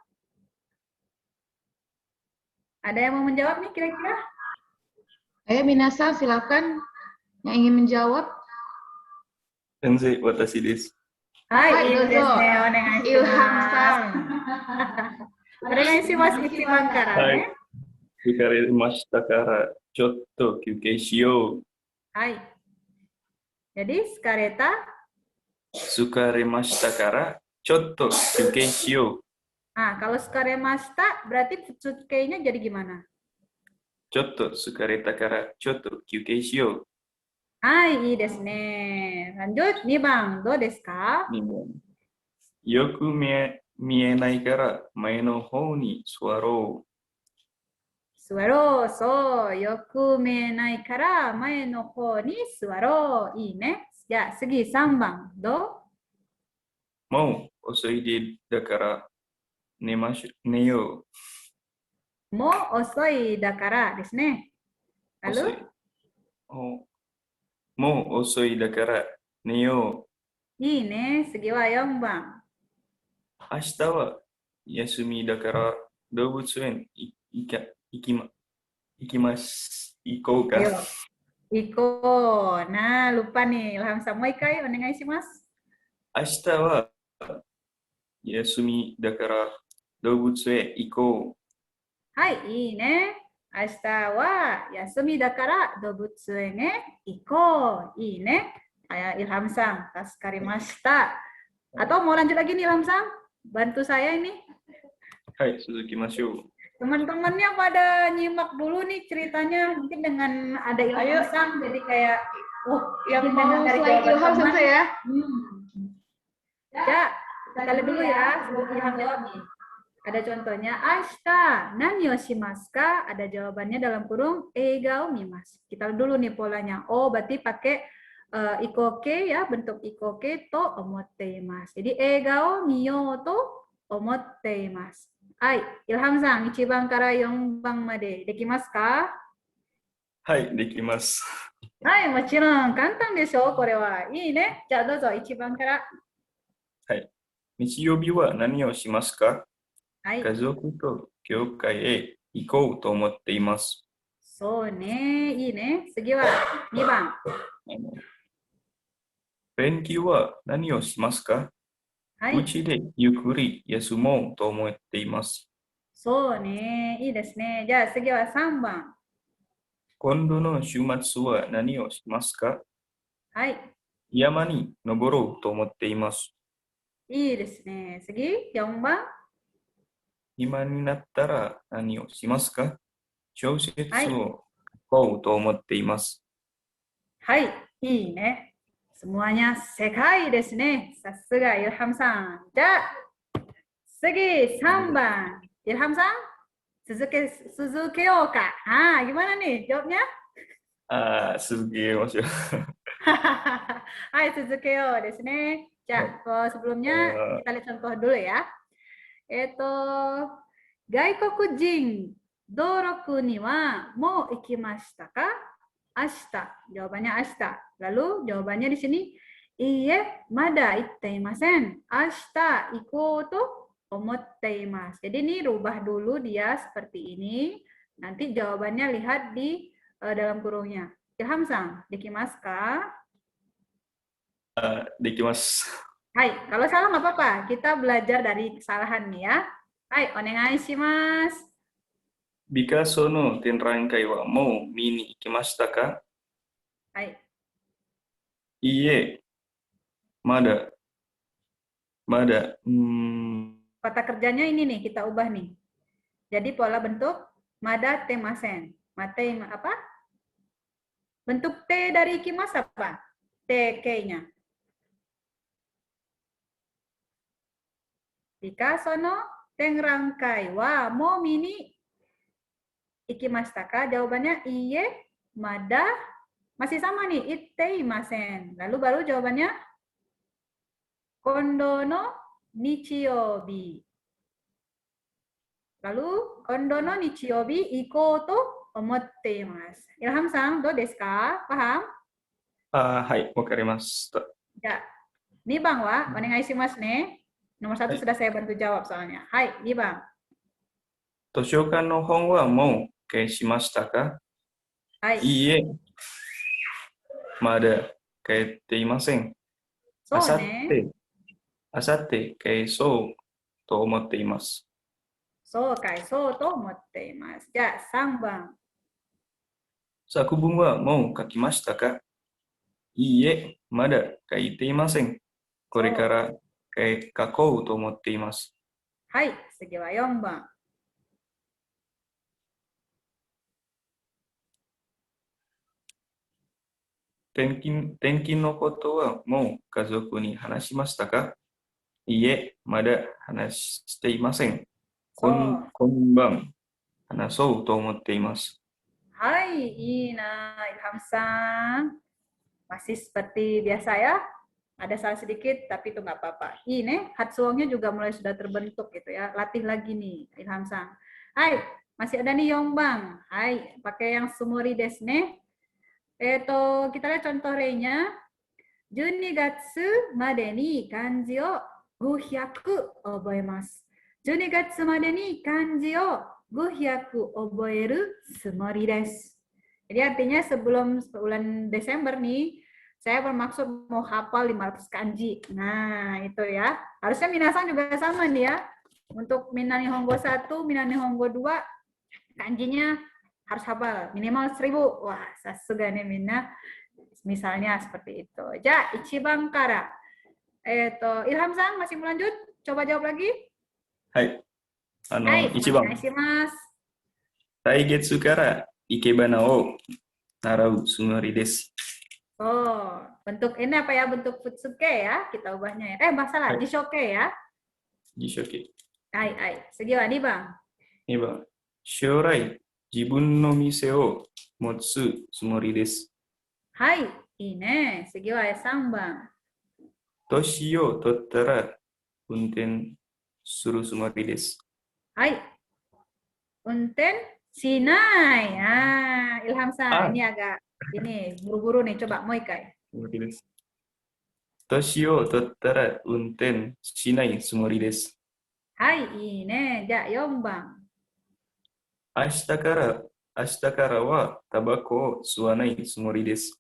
Ada yang mau menjawab nih kira-kira? Ayo minasan, silakan yang ingin menjawab. Sensei, watashi desu. Hai, dozo. Ilham Sang. Onegaishimasu ichiban kara ne. Tsukaremashita kara chotto kyukei shiyou. Hai. Jadi tsukareta? Tsukaremashita kara chotto kyukei shiyou. Nah, kalau sukaremashita berarti futsukei-nya jadi gimana? ちょっと疲れたからちょっと休憩しよ Hai, いいですね。lanjut, 2番、どうですかう。よく見えないから前の方に座ろ座ろう、そう、よく見えないから前の方に座ろう。いいね。じゃあ次3番、どう。もう遅いでだから寝ようもう遅いだからですね。う。遅 Lalu? い。もう遅いだから寝よいいね。次は4番。う。明日は休みだから動物園行きます。行こうか。 Ayo, Iko. Nah, lupa nih. Ilham Samuel Kai, onegaishimasu. 明日は休みだから動物園行こう。はい、いいね。明日は休みだから動物園へ行こう。いいね. Ilham Sang, tasukarimashita. Atau mau lanjut lagi nih Ilham Sang? Bantu saya ini. はい、続きましょう。 Teman-temannya pada nyimak dulu nih ceritanya. Mungkin dengan ada Ilham Sang jadi kayak Yang mungkin mau dengan dari slide jawaban Ilham teman. Sensei ya. Ya, kita lihat dulu ya sebelum Ilham jawab nih. Ada contohnya, ashita nani o shimasu ka? Ada jawabannya dalam kurung eiga o mimasu. Kita dulu nih polanya. Oh, berarti pakai ikoke ya, bentuk ikoke to omotte imasu. Jadi eiga o miyo to omotte imasu. Hai, Ilham Sang, 1番から4番までできますか？はい、できます。はい、もちろん簡単でしょう、これは。いいね。じゃあどうぞ1番から。日曜日は何をしますか？はい。家族と教会へ行こうと思っています。そうね。いいね。次は2番。連休は何をしますか？はいうちでゆっくり休もうと思っています。そうね。いいですね。じゃあ次は3番。今度の週末は何をしますか？はい。山に登ろうと思っています。いいですね。次、4番。今になったら何をしますか？小説はいを書こうと思っています。はい。いいね。Semuanya sekai ですね。さすが Ilham Sang. じゃあ、次、3番。Ilham Sang,続けようか。Gimana nih jawabnya? 続けましょう。はい、続けようですね。じゃあ、sebelumnya kita lihat contoh dulu ya. 外国人登録にはもう行きましたか？明日。Jawabannya 明日。Lalu jawabannya di sini, iye, mada ittaimasen. 明日行こうと思っています。Jadi ini rubah dulu dia seperti ini. Nanti jawabannya lihat di dalam kurungnya. Ilham Sang, dekimasu ka? できます。Hai, kalau salah nggak apa-apa. Kita belajar dari kesalahan nih ya. Hai, onegai shimasu. ピカソの展覧会はもう見に行きましたか？はい。いいえ、まだ。Kata kerjanya ini nih, kita ubah nih. Jadi pola bentuk mada temasen. Mate apa? Bentuk T dari ikimasu apa? TK-nya. Picasso no tenrangkai wa mo mini ikimashita ka? Jawabannya iye, mada. Masih sama nih, itteimasen. Lalu baru jawabannya kondo no nichiyobi. Lalu kondo no nichiyobi ikou to omotte imasu. Ilham Sang, do desu ka? Paham? はい、わかりました。 Ya. 2番はお願いしますね。Nomor 1 sudah saya bantu jawab soalnya. Hai, 2番。図書館の本はもう消しましたか？はい。いいえ、まだ帰っていません。あさって消そうと思っています。そうかい、そうと思っています。じゃあ3番。作文はもう書きましたか？いいえ、まだ書いていません。これから書こうと思っています。はい、次は4番。転勤のことはもう家族に話しましたか？いいえ、まだ話していません。今晩話そうと思っています。Hai, Ina, Ilham Sang. Masih seperti biasa ya. Ada salah sedikit, tapi itu nggak apa-apa. Ini Hatsuongnya juga mulai sudah terbentuk gitu ya. Latih lagi nih, Ilham Sang. Hai, masih ada nih Yongbang. Hai, pakai yang sumori desu ne. Kita lihat contoh reinya. 12月までに漢字を500覚えます。12月までに漢字を500覚えるつもりです。Jadi artinya sebelum bulan Desember nih, saya bermaksud mau hafal 500 kanji. Nah, itu ya. Harusnya minasan juga sama nih ya. Untuk Minna Nihongo 1, Minna Nihongo 2, kanjinya harus hafal. Minimal 1000. Wah, sasuga nih Minna. Misalnya seperti itu. Ja, ichiban kara. Ilham Sang masih mau lanjut? Coba jawab lagi. Hai. Hai, Ichiban. onegaishimasu. 来月から生け花を習うつもりです。 Oh, bentuk ini apa ya? Bentuk futsuke ya? Kita ubahnya ya. Masalah, jishoke ya? Jishoke. Hai. Segi wa 2番。2番。将来、自分の店を持つつもりです。はい、いいね。次は3番。年を取ったら運転するつもりです。はい。Unten shinai. Ilham Sang, ini agak buru-buru nih. Coba moikai. 年を取ったら運転しないつもりです。はい、いいね。じゃあ4番。明日からはタバコを吸わないつもりです。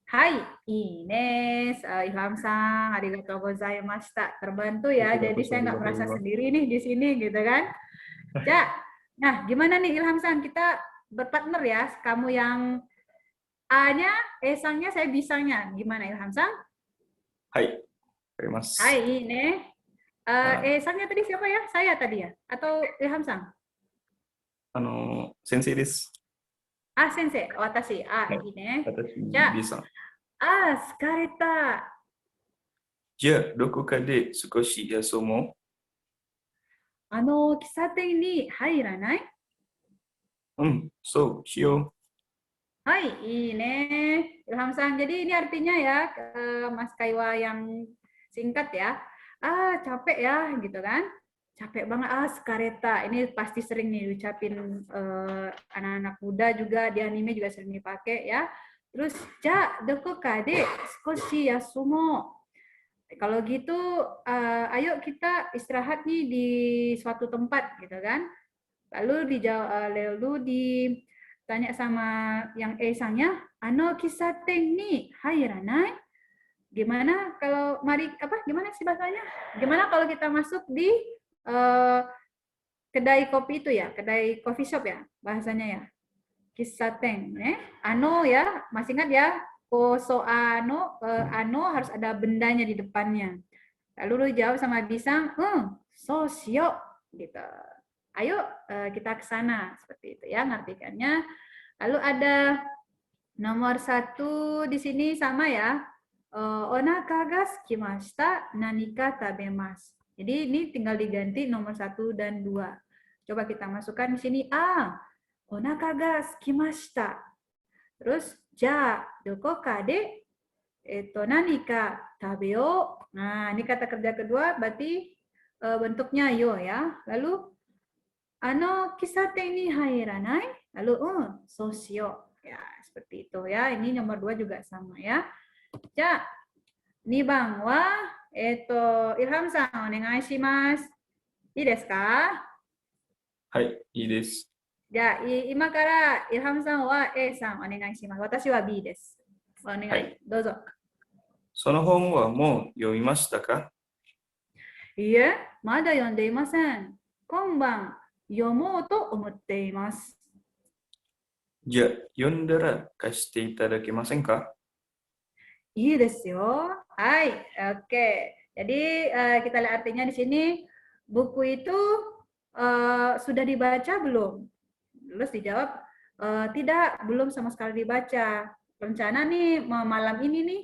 Hai, ini Ilham Sang, arigatou gozaimashita. Terbantu ya, jadi saya nggak merasa sendiri nih di sini gitu kan. Ya, nah gimana nih Ilham Sang, kita berpartner ya. Kamu yang A-nya, Sang-nya, saya bisanya. Gimana Ilham Sang? Hai, terimasu. Hai, ini. Sang-nya tadi siapa ya? Saya tadi ya? Atau Ilham Sang? Sensei desu. Sensei. Watashi. Ini. Watashi bisa. 疲れた。じゃあ、どこかで少し休もう。喫茶店に入らない？そうしよう。Hai, ini Ilham Sang. Jadi ini artinya ya, Mas Kaiwa yang singkat ya. Capek ya, gitu kan? Capek banget. Skareta. Ini pasti sering nih diucapin anak-anak muda juga, di anime juga sering dipakai ya. Terus, ja, doko kade skoshi yasumo. Kalau gitu, ayo kita istirahat nih di suatu tempat, gitu kan? Lalu ditanya sama yang Sang-nya, kisaten ni hairanai? Gimana kalau gimana sih bahasanya? Gimana kalau kita masuk di kedai kopi itu ya, kedai coffee shop ya, bahasanya ya. Kisaten, ya, masih ingat ya? Koso harus ada bendanya di depannya. Lalu lu jawab sama Bisang, so shio, gitu. Ayo kita ke sana, seperti itu ya ngartikannya. Lalu ada nomor 1 di sini sama ya. Onaka ga sukimashita, nanika tabemasu. Jadi ini tinggal diganti nomor 1 dan 2. Coba kita masukkan di sini. Onaka ga sukimashita. Terus, ja, doko ka de nanika tabeo. Nah, ini kata kerja kedua, berarti bentuknya yo ya. Lalu, kisaten ni hairanai. Lalu, so shio. Ya, seperti itu ya. Ini nomor 2 juga sama ya. Ja, 2番は、Ilham Sang, onegaishimasu. いいですか？はい、いいです。じゃあ、今からIlhamさんは A さんお願いします。私は B です。お願い、どうぞ。その本はもう読みましたか？いいえ、まだ読んでいません。今晩読もうと思っています。じゃあ、読んだら貸していただけませんか？いいですよ。はい、oke. Jadi kita lihat artinya di sini. buku itu sudah dibaca belum? Terus dijawab, tidak, belum sama sekali dibaca. Rencana nih malam ini nih,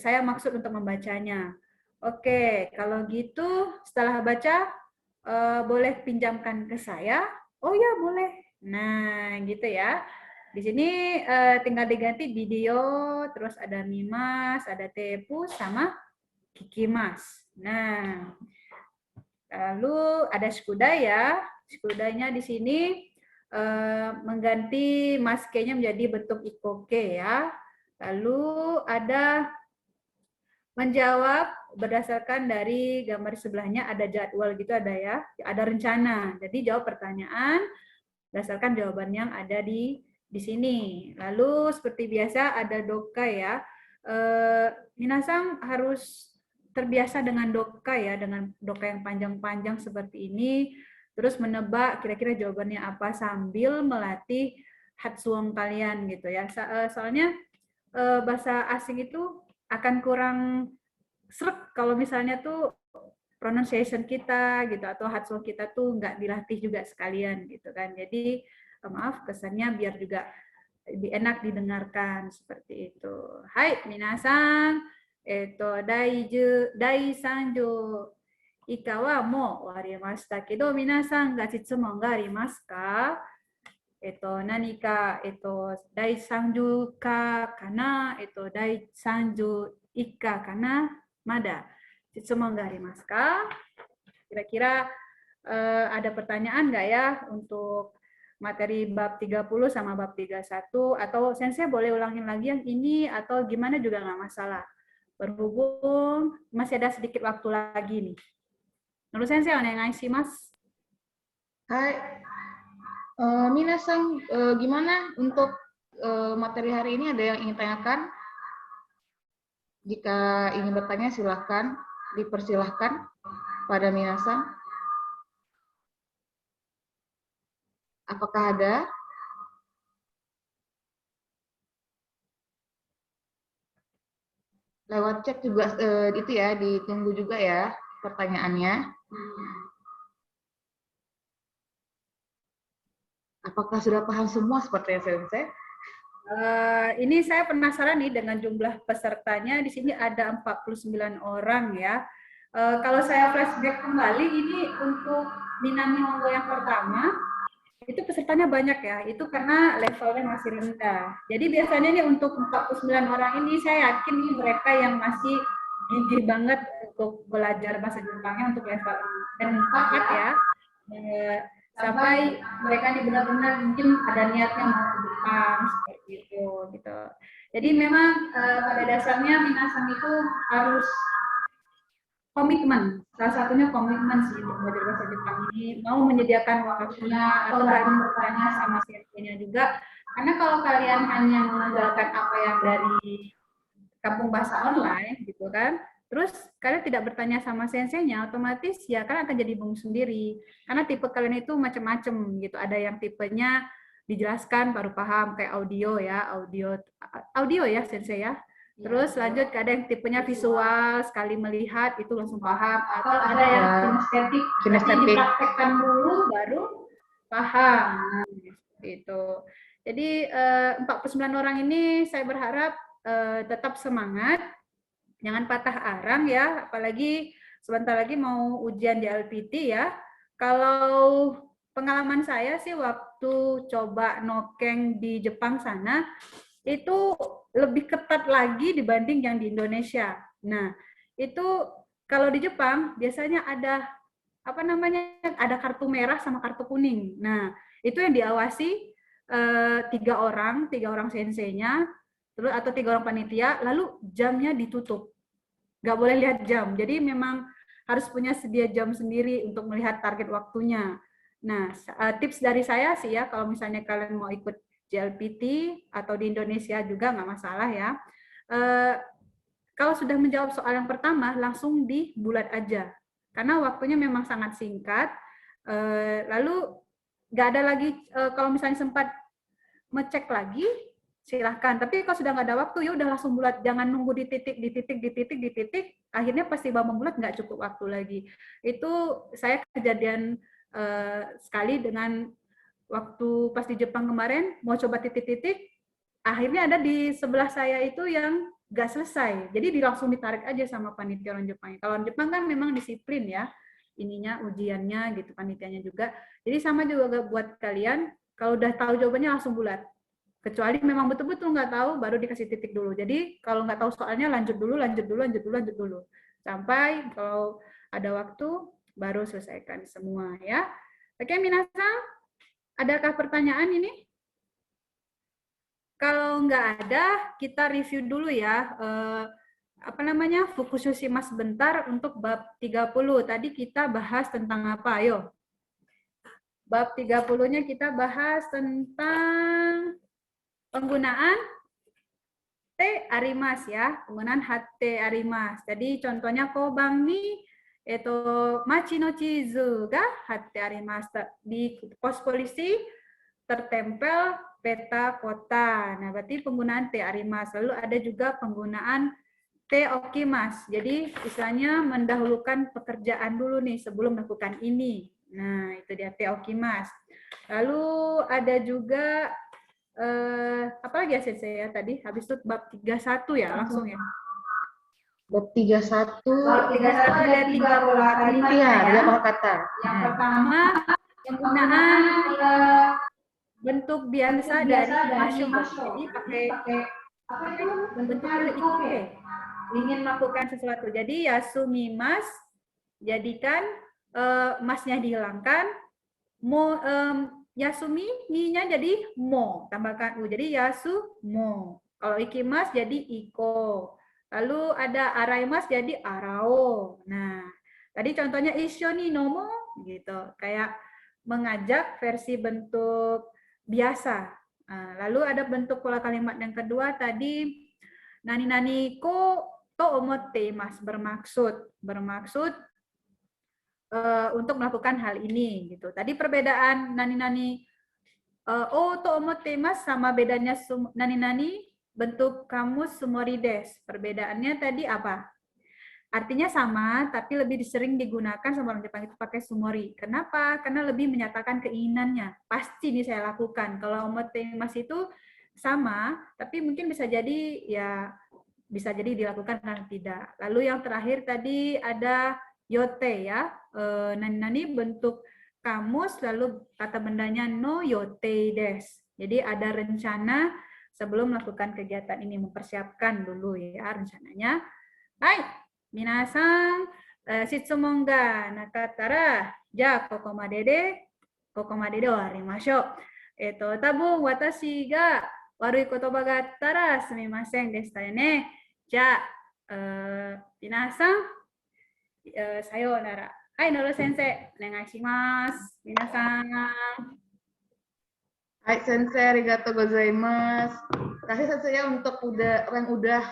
saya maksud untuk membacanya. Oke, kalau gitu setelah baca, boleh pinjamkan ke saya? Oh ya, boleh. Nah, gitu ya. Di sini tinggal diganti video, terus ada Mimas, ada Tepu, sama Kikimas. Nah, lalu ada Skudai ya. Skudainya di sini mengganti maskenya menjadi bentuk ikoke ya. Lalu ada menjawab berdasarkan dari gambar sebelahnya, ada jadwal gitu, ada ya, ada rencana. Jadi jawab pertanyaan berdasarkan jawaban yang ada di sini. Lalu seperti biasa ada doka ya. Minasang harus terbiasa dengan doka ya, dengan doka yang panjang-panjang seperti ini. Terus menebak kira-kira jawabannya apa sambil melatih hatsuong kalian gitu ya. Soalnya bahasa asing itu akan kurang srek kalau misalnya tuh pronunciation kita gitu atau hatsuong kita tuh nggak dilatih juga sekalian gitu kan. Jadi maaf, kesannya biar juga lebih enak didengarkan seperti itu. Hai, minasan, dai sanjo ika wa mo warimashita kedo minasan ga jitsumon ga arimasu ka? 何か、第30課かな、第30以下かな、まだ質問がありますか? Kira-kira ada pertanyaan nggak ya untuk materi bab 30 sama bab 31, atau sensei boleh ulangin lagi yang ini atau gimana juga nggak masalah. Berhubung masih ada sedikit waktu lagi nih. Menurut sensei, onegai shimasu. Hai. Minasang, gimana untuk materi hari ini, ada yang ingin tanyakan? Jika ingin bertanya silakan, dipersilahkan pada Minasang. Apakah ada? Lewat chat juga itu ya, ditunggu juga ya pertanyaannya. Apakah sudah paham semua seperti sensei? Ini saya penasaran nih dengan jumlah pesertanya. Di sini ada 49 orang ya. Kalau saya flashback kembali, ini untuk Minami Hongo yang pertama, itu pesertanya banyak ya. Itu karena levelnya masih rendah. Jadi biasanya nih untuk 49 orang ini, saya yakin nih mereka yang masih gigih banget untuk belajar bahasa Jepangnya untuk level 4 ya. Sampai mereka ini benar-benar mungkin ada niatnya mau ke Jepang seperti itu gitu. Jadi memang pada dasarnya Minasang itu harus komitmen. Salah satunya komitmen sih untuk belajar bahasa Jepang ini, mau menyediakan waktunya atau rajin bertanya sama senseinya juga. Karena kalau kalian hanya mengandalkan apa yang dari kampung bahasa online gitu kan, terus kalian tidak bertanya sama senseinya, otomatis ya kalian akan jadi bingung sendiri. Karena tipe kalian itu macam-macam gitu. Ada yang tipenya dijelaskan baru paham kayak audio ya sensei ya. Terus lanjut ke ada yang tipenya visual, sekali melihat itu langsung paham. Atau ada yang kinestetik, dipraktekkan dulu baru paham. Nah, itu. Jadi 49 orang ini saya berharap tetap semangat. Jangan patah arang ya, apalagi sebentar lagi mau ujian di LPT ya. Kalau pengalaman saya sih waktu coba nokeng di Jepang sana, itu lebih ketat lagi dibanding yang di Indonesia. Nah, itu kalau di Jepang biasanya ada ada kartu merah sama kartu kuning. Nah, itu yang diawasi 3 orang senseinya, terus atau 3 orang panitia, lalu jamnya ditutup. Nggak boleh lihat jam. Jadi memang harus punya sedia jam sendiri untuk melihat target waktunya. Nah, tips dari saya sih ya, kalau misalnya kalian mau ikut JLPT atau di Indonesia juga nggak masalah ya. Kalau sudah menjawab soal yang pertama, langsung dibulat aja. Karena waktunya memang sangat singkat. Lalu nggak ada lagi, kalau misalnya sempat ngecek lagi, silahkan. Tapi kalau sudah nggak ada waktu, ya udah langsung bulat. Jangan nunggu di titik. Akhirnya pasti Bang membulat nggak cukup waktu lagi. Itu saya kejadian sekali dengan waktu pas di Jepang kemarin, mau coba titik-titik, akhirnya ada di sebelah saya itu yang nggak selesai. Jadi langsung ditarik aja sama panitia orang Jepang. Kalau orang Jepang kan memang disiplin ya, ininya ujiannya gitu, panitianya juga. Jadi sama juga buat kalian, kalau udah tahu jawabannya langsung bulat. Kecuali memang betul-betul nggak tahu, baru dikasih titik dulu. Jadi kalau nggak tahu soalnya lanjut dulu. Sampai kalau ada waktu, baru selesaikan semua ya. Oke, minasan, adakah pertanyaan ini? Kalau nggak ada, kita review dulu ya. Fukushimas sebentar untuk bab 30. Tadi kita bahas tentang apa? Ayo. Bab 30-nya kita bahas tentang penggunaan te arimas ya, penggunaan hate arimas. Jadi contohnya kobang ni machi no chizu ga hate arimasu. Di pos polisi tertempel peta kota. Nah, berarti penggunaan te arimas. Lalu ada juga penggunaan te okimas. Jadi istilahnya mendahulukan pekerjaan dulu nih sebelum melakukan ini. Nah, itu dia te okimas. Lalu ada juga apa lagi ya Sensei ya tadi? Habis itu bab 31 ya langsung ya. Bab 31. Bab 31 ada 3 pola kalimat ya. 3 pola kata. Yang pertama penggunaan bentuk biasa dari masuk. Jadi pakai bentuk ike. Ingin melakukan sesuatu. Jadi yasumimas jadikan masnya dihilangkan. Yasumi, ni-nya jadi mo, tambahkan u. Jadi yasu, mo. Kalau ikimas jadi iko. Lalu ada araimas jadi arao. Nah, tadi contohnya isyo ni nomo gitu. Kayak mengajak versi bentuk biasa. Nah, lalu ada bentuk pola kalimat yang kedua tadi nani-nani ko to omotte mas, bermaksud untuk melakukan hal ini gitu. Tadi perbedaan nani-nani to omotte mas sama bedanya nani-nani bentuk kamus sumorides. Perbedaannya tadi apa? Artinya sama, tapi lebih sering digunakan sama orang Jepang itu pakai sumori. Kenapa? Karena lebih menyatakan keinginannya. Pasti ini saya lakukan. Kalau omotte mas itu sama, tapi mungkin bisa jadi dilakukan dan tidak. Lalu yang terakhir tadi ada yote ya, nani bentuk kamus, lalu kata bendanya no yote des. Jadi ada rencana sebelum melakukan kegiatan ini, mempersiapkan dulu ya rencananya. Hai, minasan, shitsumon ga nakattara, ja kokomade de owarimashou. Tabun watashi ga warui kotoba ga attara sumimasen deshita yo ne. Ja, minasan, sayonara. Hai, Noro Sensei, onegaishimasu. Minasan. Hai Sensei, arigatou gozaimasu. Terima kasih Sensei ya untuk yang udah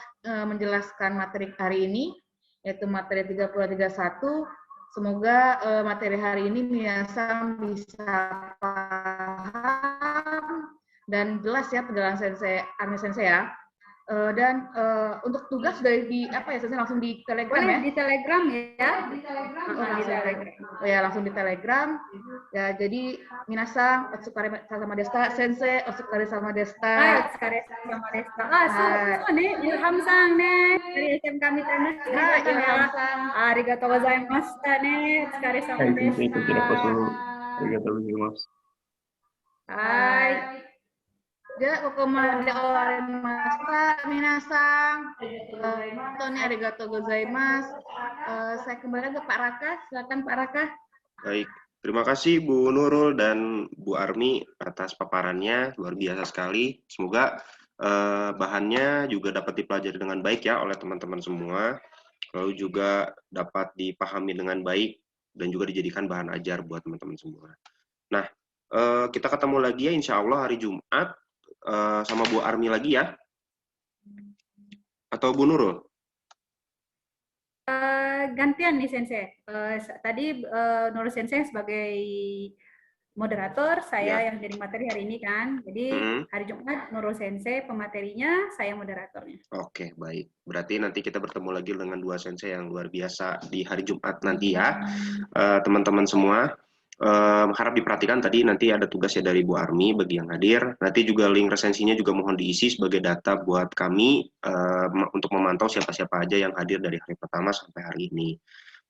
menjelaskan materi hari ini, yaitu materi 30-31. Semoga materi hari ini minasan bisa paham dan jelas ya penjelasan Sensei, Armi Sensei ya. Dan untuk tugas sudah di apa ya Sensei, langsung di Telegram ya? Di Telegram ya. Di Telegram. Oh ya, langsung di Telegram. Ya, jadi minasan otsukare sama desta, Sensei otsukare sama desta. Otsukare sama desta. So ne, Ilham-san ne, dari SMK Mitana. Ilham-san. Arigatou gozaimashita ne, otsukare sama desta. Arigatou gozaimasu. Hai. Ya, kokomade owarimashita, minasan. Tony arigatou gozaimasu. Saya kembali ke Pak Raka. Silakan Pak Raka. Baik, terima kasih Bu Nurul dan Bu Armi atas paparannya, luar biasa sekali. Semoga bahannya juga dapat dipelajari dengan baik ya oleh teman-teman semua, lalu juga dapat dipahami dengan baik dan juga dijadikan bahan ajar buat teman-teman semua. Nah, kita ketemu lagi ya insya Allah hari Jumat sama Bu Armi lagi ya, atau Bu Nurul? Gantian nih Sensei. Tadi Nurul Sensei sebagai moderator, saya Ya. yang jadi materi hari ini kan. Jadi hari Jumat Nurul Sensei pematerinya, saya moderatornya. Oke, baik. Berarti nanti kita bertemu lagi dengan dua sensei yang luar biasa di hari Jumat nanti ya. Teman-teman semua, harap diperhatikan tadi nanti ada tugasnya dari Bu Armi bagi yang hadir. Nanti juga link resensinya juga mohon diisi sebagai data buat kami untuk memantau siapa-siapa aja yang hadir dari hari pertama sampai hari ini.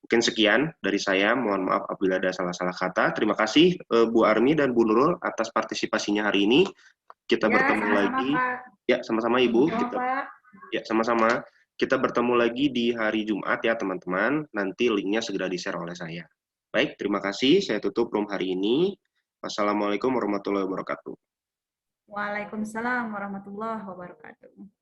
Mungkin sekian dari saya, mohon maaf apabila ada salah-salah kata. Terima kasih Bu Armi dan Bu Nurul atas partisipasinya hari ini. Kita bertemu lagi. Pak. Ya, sama-sama Ibu. Pak. Ya, sama-sama. Kita bertemu lagi di hari Jumat ya, teman-teman. Nanti linknya segera di-share oleh saya. Baik, terima kasih. Saya tutup room hari ini. Wassalamualaikum warahmatullahi wabarakatuh. Waalaikumsalam warahmatullahi wabarakatuh.